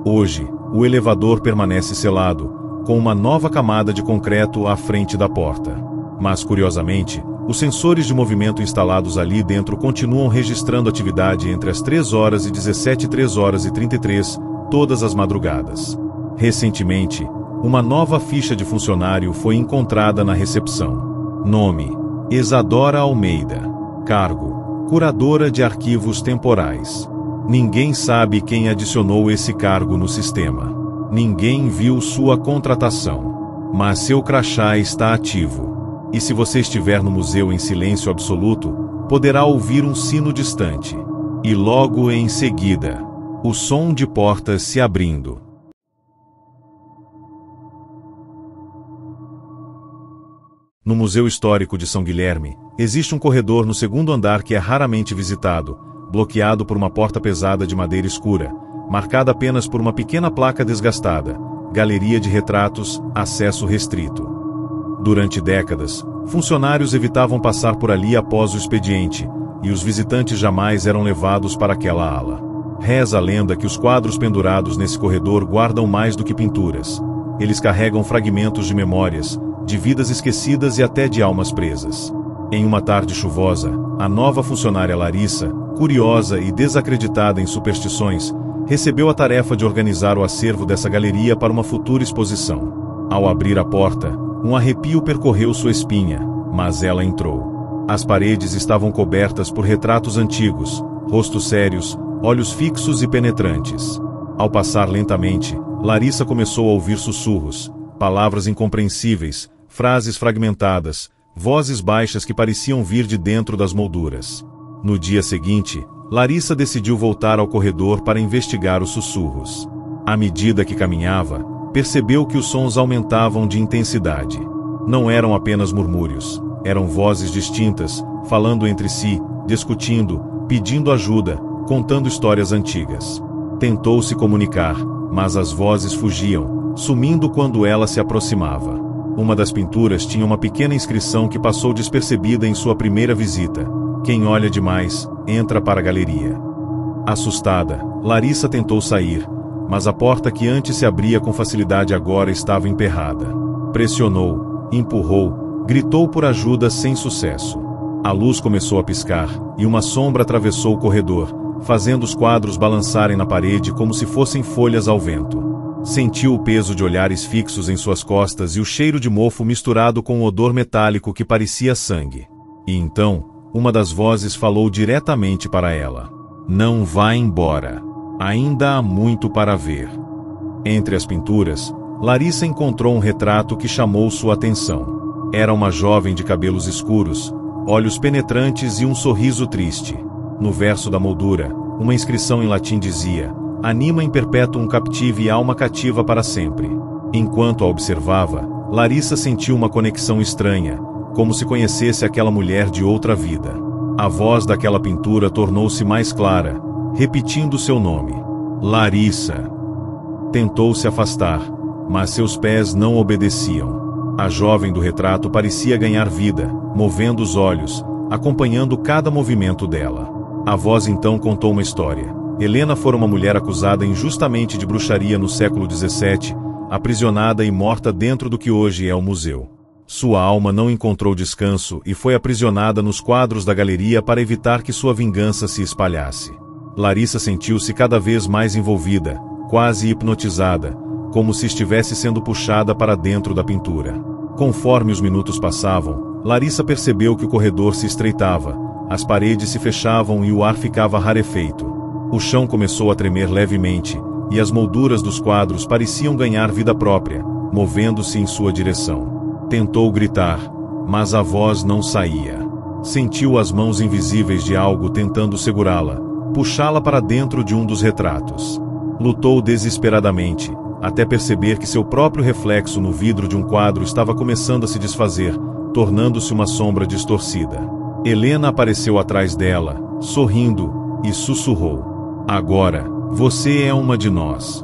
Hoje, o elevador permanece selado, com uma nova camada de concreto à frente da porta. Mas, curiosamente, os sensores de movimento instalados ali dentro continuam registrando atividade entre as 3h17 e 3h33, todas as madrugadas. Recentemente, uma nova ficha de funcionário foi encontrada na recepção. Nome: Isadora Almeida. Cargo: curadora de arquivos temporais. Ninguém sabe quem adicionou esse cargo no sistema. Ninguém viu sua contratação. Mas seu crachá está ativo. E se você estiver no museu em silêncio absoluto, poderá ouvir um sino distante. E logo em seguida, o som de portas se abrindo. No Museu Histórico de São Guilherme, existe um corredor no segundo andar que é raramente visitado, bloqueado por uma porta pesada de madeira escura, marcada apenas por uma pequena placa desgastada: Galeria de Retratos, acesso restrito. Durante décadas, funcionários evitavam passar por ali após o expediente, e os visitantes jamais eram levados para aquela ala. Reza a lenda que os quadros pendurados nesse corredor guardam mais do que pinturas. Eles carregam fragmentos de memórias, de vidas esquecidas e até de almas presas. Em uma tarde chuvosa, a nova funcionária Larissa, curiosa e desacreditada em superstições, recebeu a tarefa de organizar o acervo dessa galeria para uma futura exposição. Ao abrir a porta, um arrepio percorreu sua espinha, mas ela entrou. As paredes estavam cobertas por retratos antigos, rostos sérios, olhos fixos e penetrantes. Ao passar lentamente, Larissa começou a ouvir sussurros, palavras incompreensíveis, frases fragmentadas, vozes baixas que pareciam vir de dentro das molduras. No dia seguinte, Larissa decidiu voltar ao corredor para investigar os sussurros. À medida que caminhava, percebeu que os sons aumentavam de intensidade. Não eram apenas murmúrios, eram vozes distintas, falando entre si, discutindo, pedindo ajuda, contando histórias antigas. Tentou se comunicar, mas as vozes fugiam, sumindo quando ela se aproximava. Uma das pinturas tinha uma pequena inscrição que passou despercebida em sua primeira visita: quem olha demais, entra para a galeria. Assustada, Larissa tentou sair, mas a porta que antes se abria com facilidade agora estava emperrada. Pressionou, empurrou, gritou por ajuda sem sucesso. A luz começou a piscar, e uma sombra atravessou o corredor, fazendo os quadros balançarem na parede como se fossem folhas ao vento. Sentiu o peso de olhares fixos em suas costas e o cheiro de mofo misturado com o odor metálico que parecia sangue. E então, uma das vozes falou diretamente para ela: não vá embora. Ainda há muito para ver. Entre as pinturas, Larissa encontrou um retrato que chamou sua atenção. Era uma jovem de cabelos escuros, olhos penetrantes e um sorriso triste. No verso da moldura, uma inscrição em latim dizia: anima in perpetuum captive alma cativa para sempre. Enquanto a observava, Larissa sentiu uma conexão estranha, como se conhecesse aquela mulher de outra vida. A voz daquela pintura tornou-se mais clara, repetindo seu nome: Larissa. Tentou se afastar, mas seus pés não obedeciam. A jovem do retrato parecia ganhar vida, movendo os olhos, acompanhando cada movimento dela. A voz então contou uma história. Helena fora uma mulher acusada injustamente de bruxaria no século XVII, aprisionada e morta dentro do que hoje é o museu. Sua alma não encontrou descanso e foi aprisionada nos quadros da galeria para evitar que sua vingança se espalhasse. Larissa sentiu-se cada vez mais envolvida, quase hipnotizada, como se estivesse sendo puxada para dentro da pintura. Conforme os minutos passavam, Larissa percebeu que o corredor se estreitava, as paredes se fechavam e o ar ficava rarefeito. O chão começou a tremer levemente, e as molduras dos quadros pareciam ganhar vida própria, movendo-se em sua direção. Tentou gritar, mas a voz não saía. Sentiu as mãos invisíveis de algo tentando segurá-la, puxá-la para dentro de um dos retratos. Lutou desesperadamente, até perceber que seu próprio reflexo no vidro de um quadro estava começando a se desfazer, tornando-se uma sombra distorcida. Helena apareceu atrás dela, sorrindo, e sussurrou: "Agora, você é uma de nós."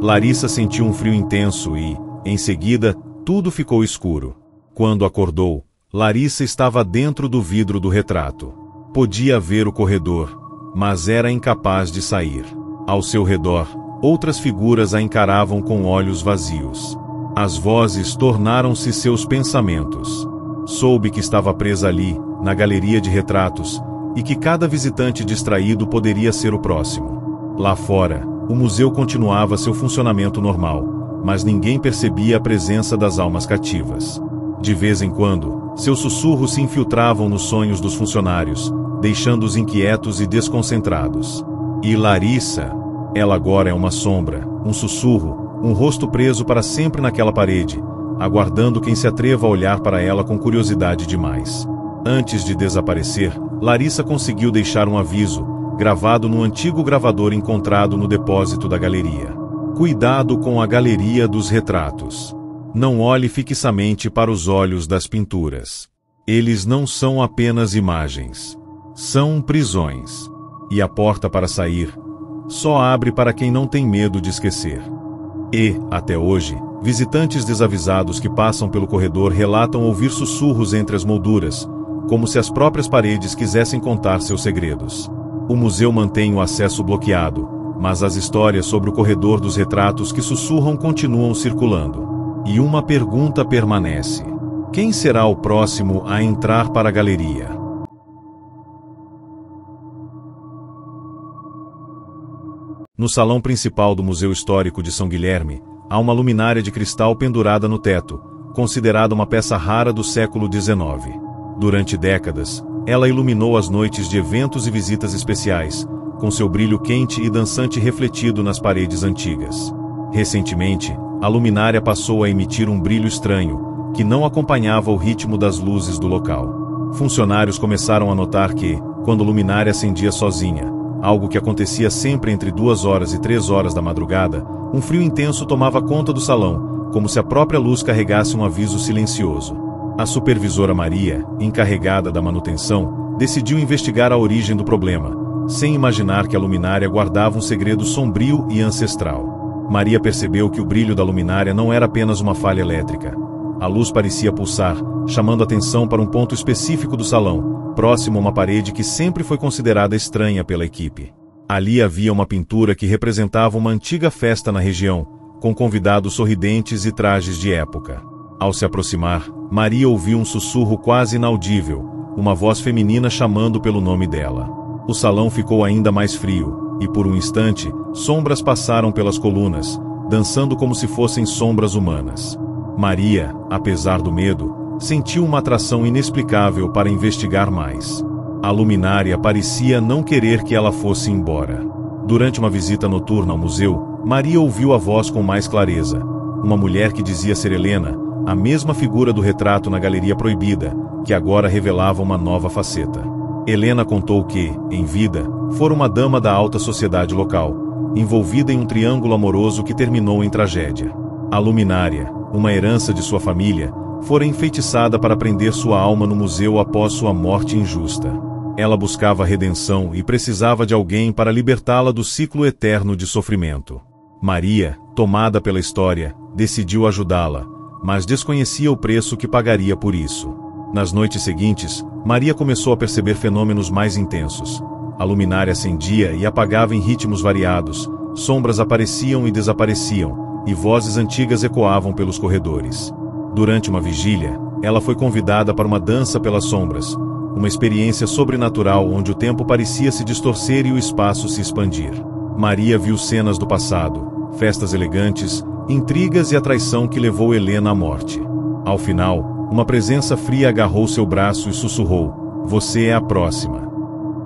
Larissa sentiu um frio intenso e, em seguida, tudo ficou escuro. Quando acordou, Larissa estava dentro do vidro do retrato. Podia ver o corredor, mas era incapaz de sair. Ao seu redor, outras figuras a encaravam com olhos vazios. As vozes tornaram-se seus pensamentos. Soube que estava presa ali, na galeria de retratos, e que cada visitante distraído poderia ser o próximo. Lá fora, o museu continuava seu funcionamento normal, mas ninguém percebia a presença das almas cativas. De vez em quando, seus sussurros se infiltravam nos sonhos dos funcionários, deixando-os inquietos e desconcentrados. E Larissa? Ela agora é uma sombra, um sussurro, um rosto preso para sempre naquela parede, aguardando quem se atreva a olhar para ela com curiosidade demais. Antes de desaparecer, Larissa conseguiu deixar um aviso, gravado no antigo gravador encontrado no depósito da galeria. Cuidado com a galeria dos retratos. Não olhe fixamente para os olhos das pinturas. Eles não são apenas imagens. São prisões. E a porta para sair só abre para quem não tem medo de esquecer. E, até hoje, visitantes desavisados que passam pelo corredor relatam ouvir sussurros entre as molduras, como se as próprias paredes quisessem contar seus segredos. O museu mantém o acesso bloqueado, mas as histórias sobre o corredor dos retratos que sussurram continuam circulando. E uma pergunta permanece: quem será o próximo a entrar para a galeria? No salão principal do Museu Histórico de São Guilherme, há uma luminária de cristal pendurada no teto, considerada uma peça rara do século XIX. Durante décadas, ela iluminou as noites de eventos e visitas especiais, com seu brilho quente e dançante refletido nas paredes antigas. Recentemente, a luminária passou a emitir um brilho estranho, que não acompanhava o ritmo das luzes do local. Funcionários começaram a notar que, quando a luminária acendia sozinha, algo que acontecia sempre entre 2 horas e 3 horas da madrugada, um frio intenso tomava conta do salão, como se a própria luz carregasse um aviso silencioso. A supervisora Maria, encarregada da manutenção, decidiu investigar a origem do problema, sem imaginar que a luminária guardava um segredo sombrio e ancestral. Maria percebeu que o brilho da luminária não era apenas uma falha elétrica. A luz parecia pulsar, chamando atenção para um ponto específico do salão, próximo a uma parede que sempre foi considerada estranha pela equipe. Ali havia uma pintura que representava uma antiga festa na região, com convidados sorridentes e trajes de época. Ao se aproximar, Maria ouviu um sussurro quase inaudível, uma voz feminina chamando pelo nome dela. O salão ficou ainda mais frio, e por um instante, sombras passaram pelas colunas, dançando como se fossem sombras humanas. Maria, apesar do medo, sentiu uma atração inexplicável para investigar mais. A luminária parecia não querer que ela fosse embora. Durante uma visita noturna ao museu, Maria ouviu a voz com mais clareza. Uma mulher que dizia ser Helena, a mesma figura do retrato na Galeria Proibida, que agora revelava uma nova faceta. Helena contou que, em vida, fora uma dama da alta sociedade local, envolvida em um triângulo amoroso que terminou em tragédia. A luminária, uma herança de sua família, fora enfeitiçada para prender sua alma no museu após sua morte injusta. Ela buscava redenção e precisava de alguém para libertá-la do ciclo eterno de sofrimento. Maria, tomada pela história, decidiu ajudá-la, mas desconhecia o preço que pagaria por isso. Nas noites seguintes, Maria começou a perceber fenômenos mais intensos. A luminária acendia e apagava em ritmos variados, sombras apareciam e desapareciam, e vozes antigas ecoavam pelos corredores. Durante uma vigília, ela foi convidada para uma dança pelas sombras, uma experiência sobrenatural onde o tempo parecia se distorcer e o espaço se expandir. Maria viu cenas do passado, festas elegantes, intrigas e a traição que levou Helena à morte. Ao final, uma presença fria agarrou seu braço e sussurrou: "Você é a próxima."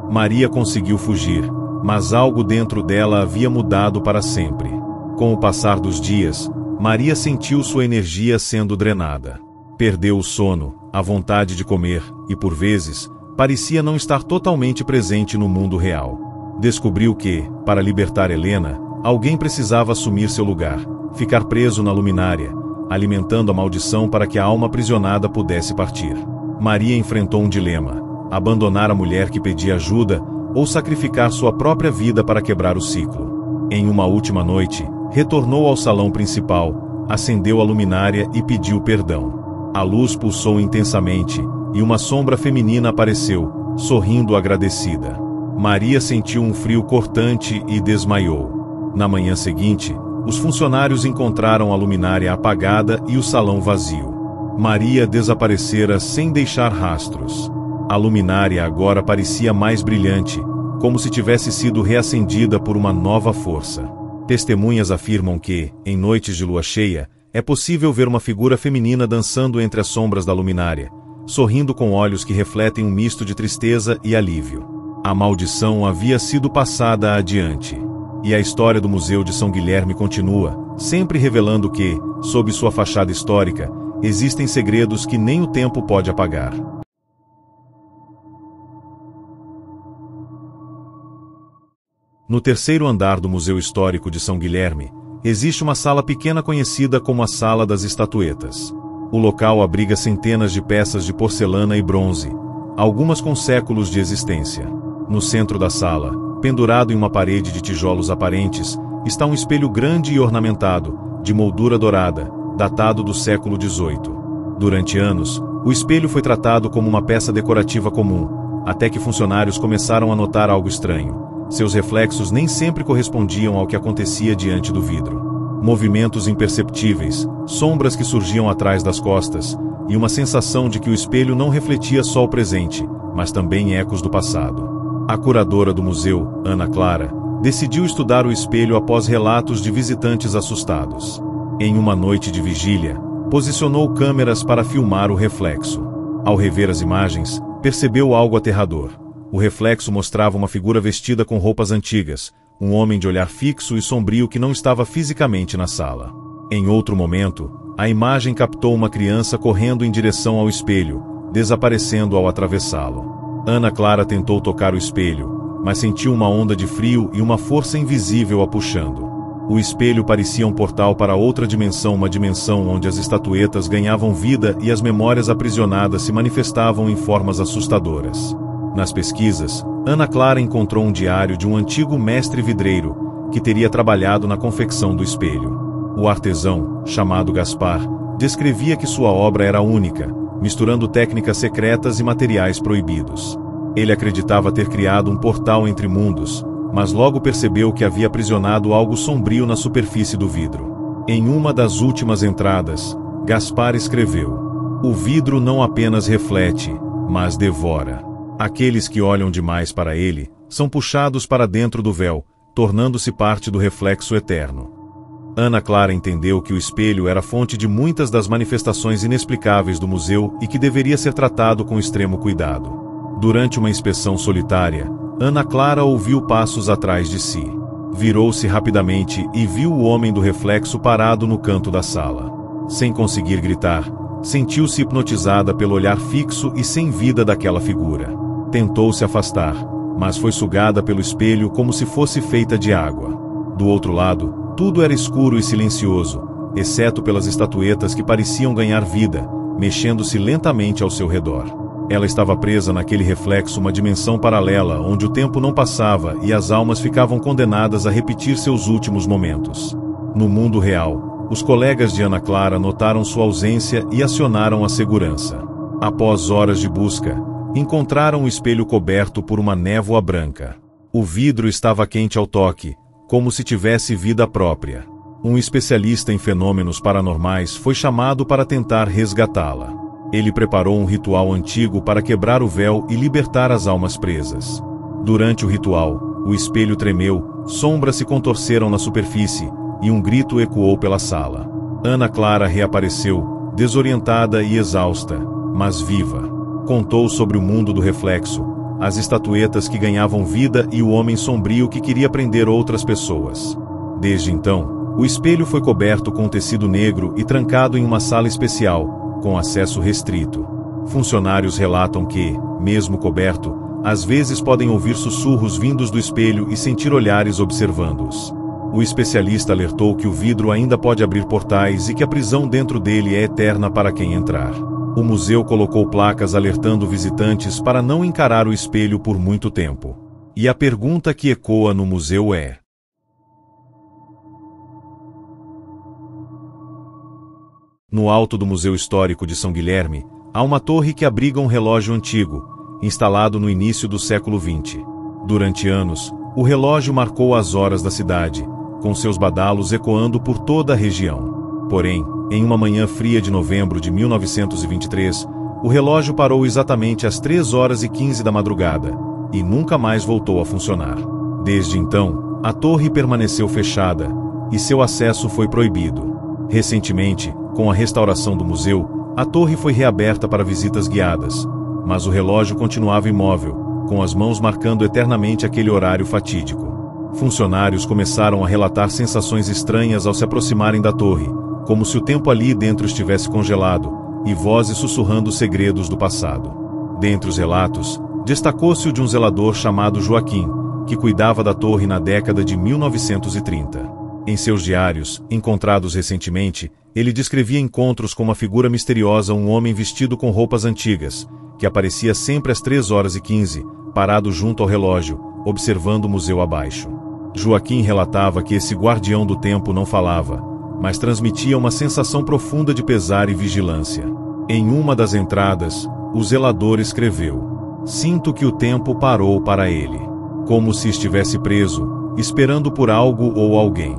Maria conseguiu fugir, mas algo dentro dela havia mudado para sempre. Com o passar dos dias, Maria sentiu sua energia sendo drenada. Perdeu o sono, a vontade de comer, e por vezes, parecia não estar totalmente presente no mundo real. Descobriu que, para libertar Helena, alguém precisava assumir seu lugar, ficar preso na luminária, alimentando a maldição para que a alma aprisionada pudesse partir. Maria enfrentou um dilema: abandonar a mulher que pedia ajuda ou sacrificar sua própria vida para quebrar o ciclo. Em uma última noite, retornou ao salão principal, acendeu a luminária e pediu perdão. A luz pulsou intensamente, e uma sombra feminina apareceu, sorrindo agradecida. Maria sentiu um frio cortante e desmaiou. Na manhã seguinte, os funcionários encontraram a luminária apagada e o salão vazio. Maria desaparecera sem deixar rastros. A luminária agora parecia mais brilhante, como se tivesse sido reacendida por uma nova força. Testemunhas afirmam que, em noites de lua cheia, é possível ver uma figura feminina dançando entre as sombras da luminária, sorrindo com olhos que refletem um misto de tristeza e alívio. A maldição havia sido passada adiante. E a história do Museu de São Guilherme continua, sempre revelando que, sob sua fachada histórica, existem segredos que nem o tempo pode apagar. No terceiro andar do Museu Histórico de São Guilherme, existe uma sala pequena conhecida como a Sala das Estatuetas. O local abriga centenas de peças de porcelana e bronze, algumas com séculos de existência. No centro da sala, pendurado em uma parede de tijolos aparentes, está um espelho grande e ornamentado, de moldura dourada, datado do século XVIII. Durante anos, o espelho foi tratado como uma peça decorativa comum, até que funcionários começaram a notar algo estranho. Seus reflexos nem sempre correspondiam ao que acontecia diante do vidro. Movimentos imperceptíveis, sombras que surgiam atrás das costas, e uma sensação de que o espelho não refletia só o presente, mas também ecos do passado. A curadora do museu, Ana Clara, decidiu estudar o espelho após relatos de visitantes assustados. Em uma noite de vigília, posicionou câmeras para filmar o reflexo. Ao rever as imagens, percebeu algo aterrador. O reflexo mostrava uma figura vestida com roupas antigas, um homem de olhar fixo e sombrio que não estava fisicamente na sala. Em outro momento, a imagem captou uma criança correndo em direção ao espelho, desaparecendo ao atravessá-lo. Ana Clara tentou tocar o espelho, mas sentiu uma onda de frio e uma força invisível a puxando. O espelho parecia um portal para outra dimensão, uma dimensão onde as estatuetas ganhavam vida e as memórias aprisionadas se manifestavam em formas assustadoras. Nas pesquisas, Ana Clara encontrou um diário de um antigo mestre vidreiro, que teria trabalhado na confecção do espelho. O artesão, chamado Gaspar, descrevia que sua obra era única, misturando técnicas secretas e materiais proibidos. Ele acreditava ter criado um portal entre mundos, mas logo percebeu que havia aprisionado algo sombrio na superfície do vidro. Em uma das últimas entradas, Gaspar escreveu: "O vidro não apenas reflete, mas devora. Aqueles que olham demais para ele são puxados para dentro do véu, tornando-se parte do reflexo eterno." Ana Clara entendeu que o espelho era fonte de muitas das manifestações inexplicáveis do museu e que deveria ser tratado com extremo cuidado. Durante uma inspeção solitária, Ana Clara ouviu passos atrás de si. Virou-se rapidamente e viu o homem do reflexo parado no canto da sala. Sem conseguir gritar, sentiu-se hipnotizada pelo olhar fixo e sem vida daquela figura. Tentou se afastar, mas foi sugada pelo espelho como se fosse feita de água. Do outro lado, tudo era escuro e silencioso, exceto pelas estatuetas que pareciam ganhar vida, mexendo-se lentamente ao seu redor. Ela estava presa naquele reflexo, uma dimensão paralela onde o tempo não passava e as almas ficavam condenadas a repetir seus últimos momentos. No mundo real, os colegas de Ana Clara notaram sua ausência e acionaram a segurança. Após horas de busca, encontraram o espelho coberto por uma névoa branca. O vidro estava quente ao toque, como se tivesse vida própria. Um especialista em fenômenos paranormais foi chamado para tentar resgatá-la. Ele preparou um ritual antigo para quebrar o véu e libertar as almas presas. Durante o ritual, o espelho tremeu, sombras se contorceram na superfície, e um grito ecoou pela sala. Ana Clara reapareceu, desorientada e exausta, mas viva. Contou sobre o mundo do reflexo, as estatuetas que ganhavam vida e o homem sombrio que queria prender outras pessoas. Desde então, o espelho foi coberto com tecido negro e trancado em uma sala especial, com acesso restrito. Funcionários relatam que, mesmo coberto, Às vezes podem ouvir sussurros vindos do espelho e sentir olhares observando-os. O especialista alertou que o vidro ainda pode abrir portais e que a prisão dentro dele é eterna para quem entrar. O museu colocou placas alertando visitantes para não encarar o espelho por muito tempo. E a pergunta que ecoa no museu é: no alto do Museu Histórico de São Guilherme, há uma torre que abriga um relógio antigo, instalado no início do século XX. Durante anos, o relógio marcou as horas da cidade, com seus badalos ecoando por toda a região. Porém, em uma manhã fria de novembro de 1923, o relógio parou exatamente às 3h15 da madrugada, e nunca mais voltou a funcionar. Desde então, a torre permaneceu fechada, e seu acesso foi proibido. Recentemente, com a restauração do museu, a torre foi reaberta para visitas guiadas, mas o relógio continuava imóvel, com as mãos marcando eternamente aquele horário fatídico. Funcionários começaram a relatar sensações estranhas ao se aproximarem da torre, como se o tempo ali dentro estivesse congelado, e vozes sussurrando segredos do passado. Dentre os relatos, destacou-se o de um zelador chamado Joaquim, que cuidava da torre na década de 1930. Em seus diários, encontrados recentemente, ele descrevia encontros com uma figura misteriosa, um homem vestido com roupas antigas, que aparecia sempre às 3h15, parado junto ao relógio, observando o museu abaixo. Joaquim relatava que esse guardião do tempo não falava, mas transmitia uma sensação profunda de pesar e vigilância. Em uma das entradas, o zelador escreveu: "Sinto que o tempo parou para ele, como se estivesse preso, esperando por algo ou alguém."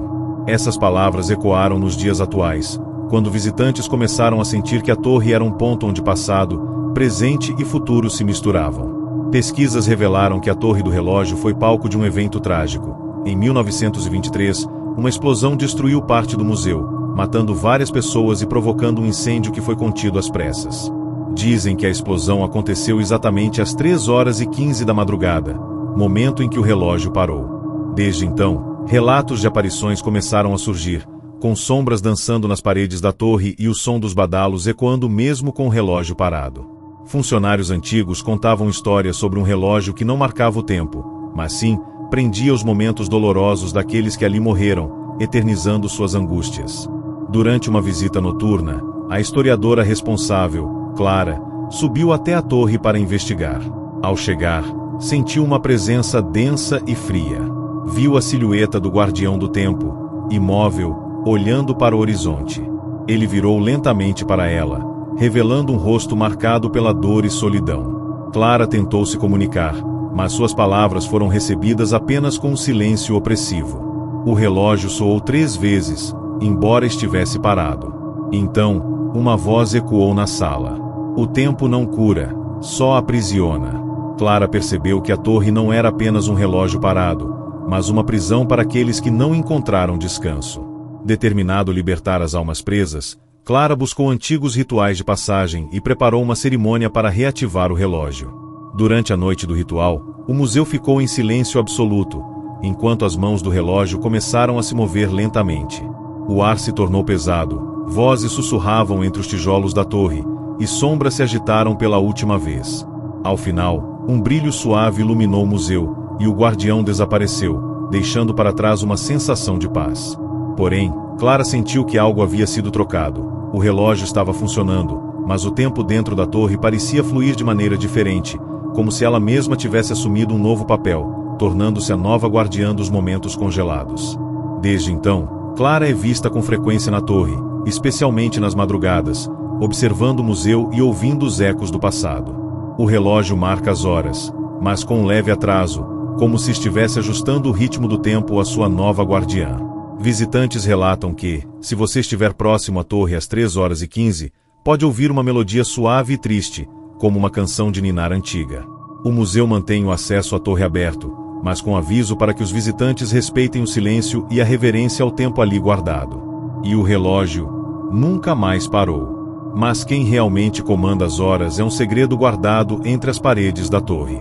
Essas palavras ecoaram nos dias atuais, quando visitantes começaram a sentir que a torre era um ponto onde passado, presente e futuro se misturavam. Pesquisas revelaram que a torre do relógio foi palco de um evento trágico. Em 1923, uma explosão destruiu parte do museu, matando várias pessoas e provocando um incêndio que foi contido às pressas. Dizem que a explosão aconteceu exatamente às 3h15 da madrugada, momento em que o relógio parou. Desde então, relatos de aparições começaram a surgir, com sombras dançando nas paredes da torre e o som dos badalos ecoando mesmo com o relógio parado. Funcionários antigos contavam histórias sobre um relógio que não marcava o tempo, mas sim prendia os momentos dolorosos daqueles que ali morreram, eternizando suas angústias. Durante uma visita noturna, a historiadora responsável, Clara, subiu até a torre para investigar. Ao chegar, sentiu uma presença densa e fria. Viu a silhueta do guardião do tempo, imóvel, olhando para o horizonte. Ele virou lentamente para ela, revelando um rosto marcado pela dor e solidão. Clara tentou se comunicar, mas suas palavras foram recebidas apenas com um silêncio opressivo. O relógio soou 3 vezes, embora estivesse parado. Então, uma voz ecoou na sala: "O tempo não cura, só aprisiona." Clara percebeu que a torre não era apenas um relógio parado, mas uma prisão para aqueles que não encontraram descanso. Determinado a libertar as almas presas, Clara buscou antigos rituais de passagem e preparou uma cerimônia para reativar o relógio. Durante a noite do ritual, o museu ficou em silêncio absoluto, enquanto as mãos do relógio começaram a se mover lentamente. O ar se tornou pesado, vozes sussurravam entre os tijolos da torre, e sombras se agitaram pela última vez. Ao final, um brilho suave iluminou o museu, e o guardião desapareceu, deixando para trás uma sensação de paz. Porém, Clara sentiu que algo havia sido trocado. O relógio estava funcionando, mas o tempo dentro da torre parecia fluir de maneira diferente, como se ela mesma tivesse assumido um novo papel, tornando-se a nova guardiã dos momentos congelados. Desde então, Clara é vista com frequência na torre, especialmente nas madrugadas, observando o museu e ouvindo os ecos do passado. O relógio marca as horas, mas com um leve atraso, como se estivesse ajustando o ritmo do tempo à sua nova guardiã. Visitantes relatam que, se você estiver próximo à torre às 3h15, pode ouvir uma melodia suave e triste, como uma canção de ninar antiga. O museu mantém o acesso à torre aberto, mas com aviso para que os visitantes respeitem o silêncio e a reverência ao tempo ali guardado. E o relógio nunca mais parou. Mas quem realmente comanda as horas é um segredo guardado entre as paredes da torre.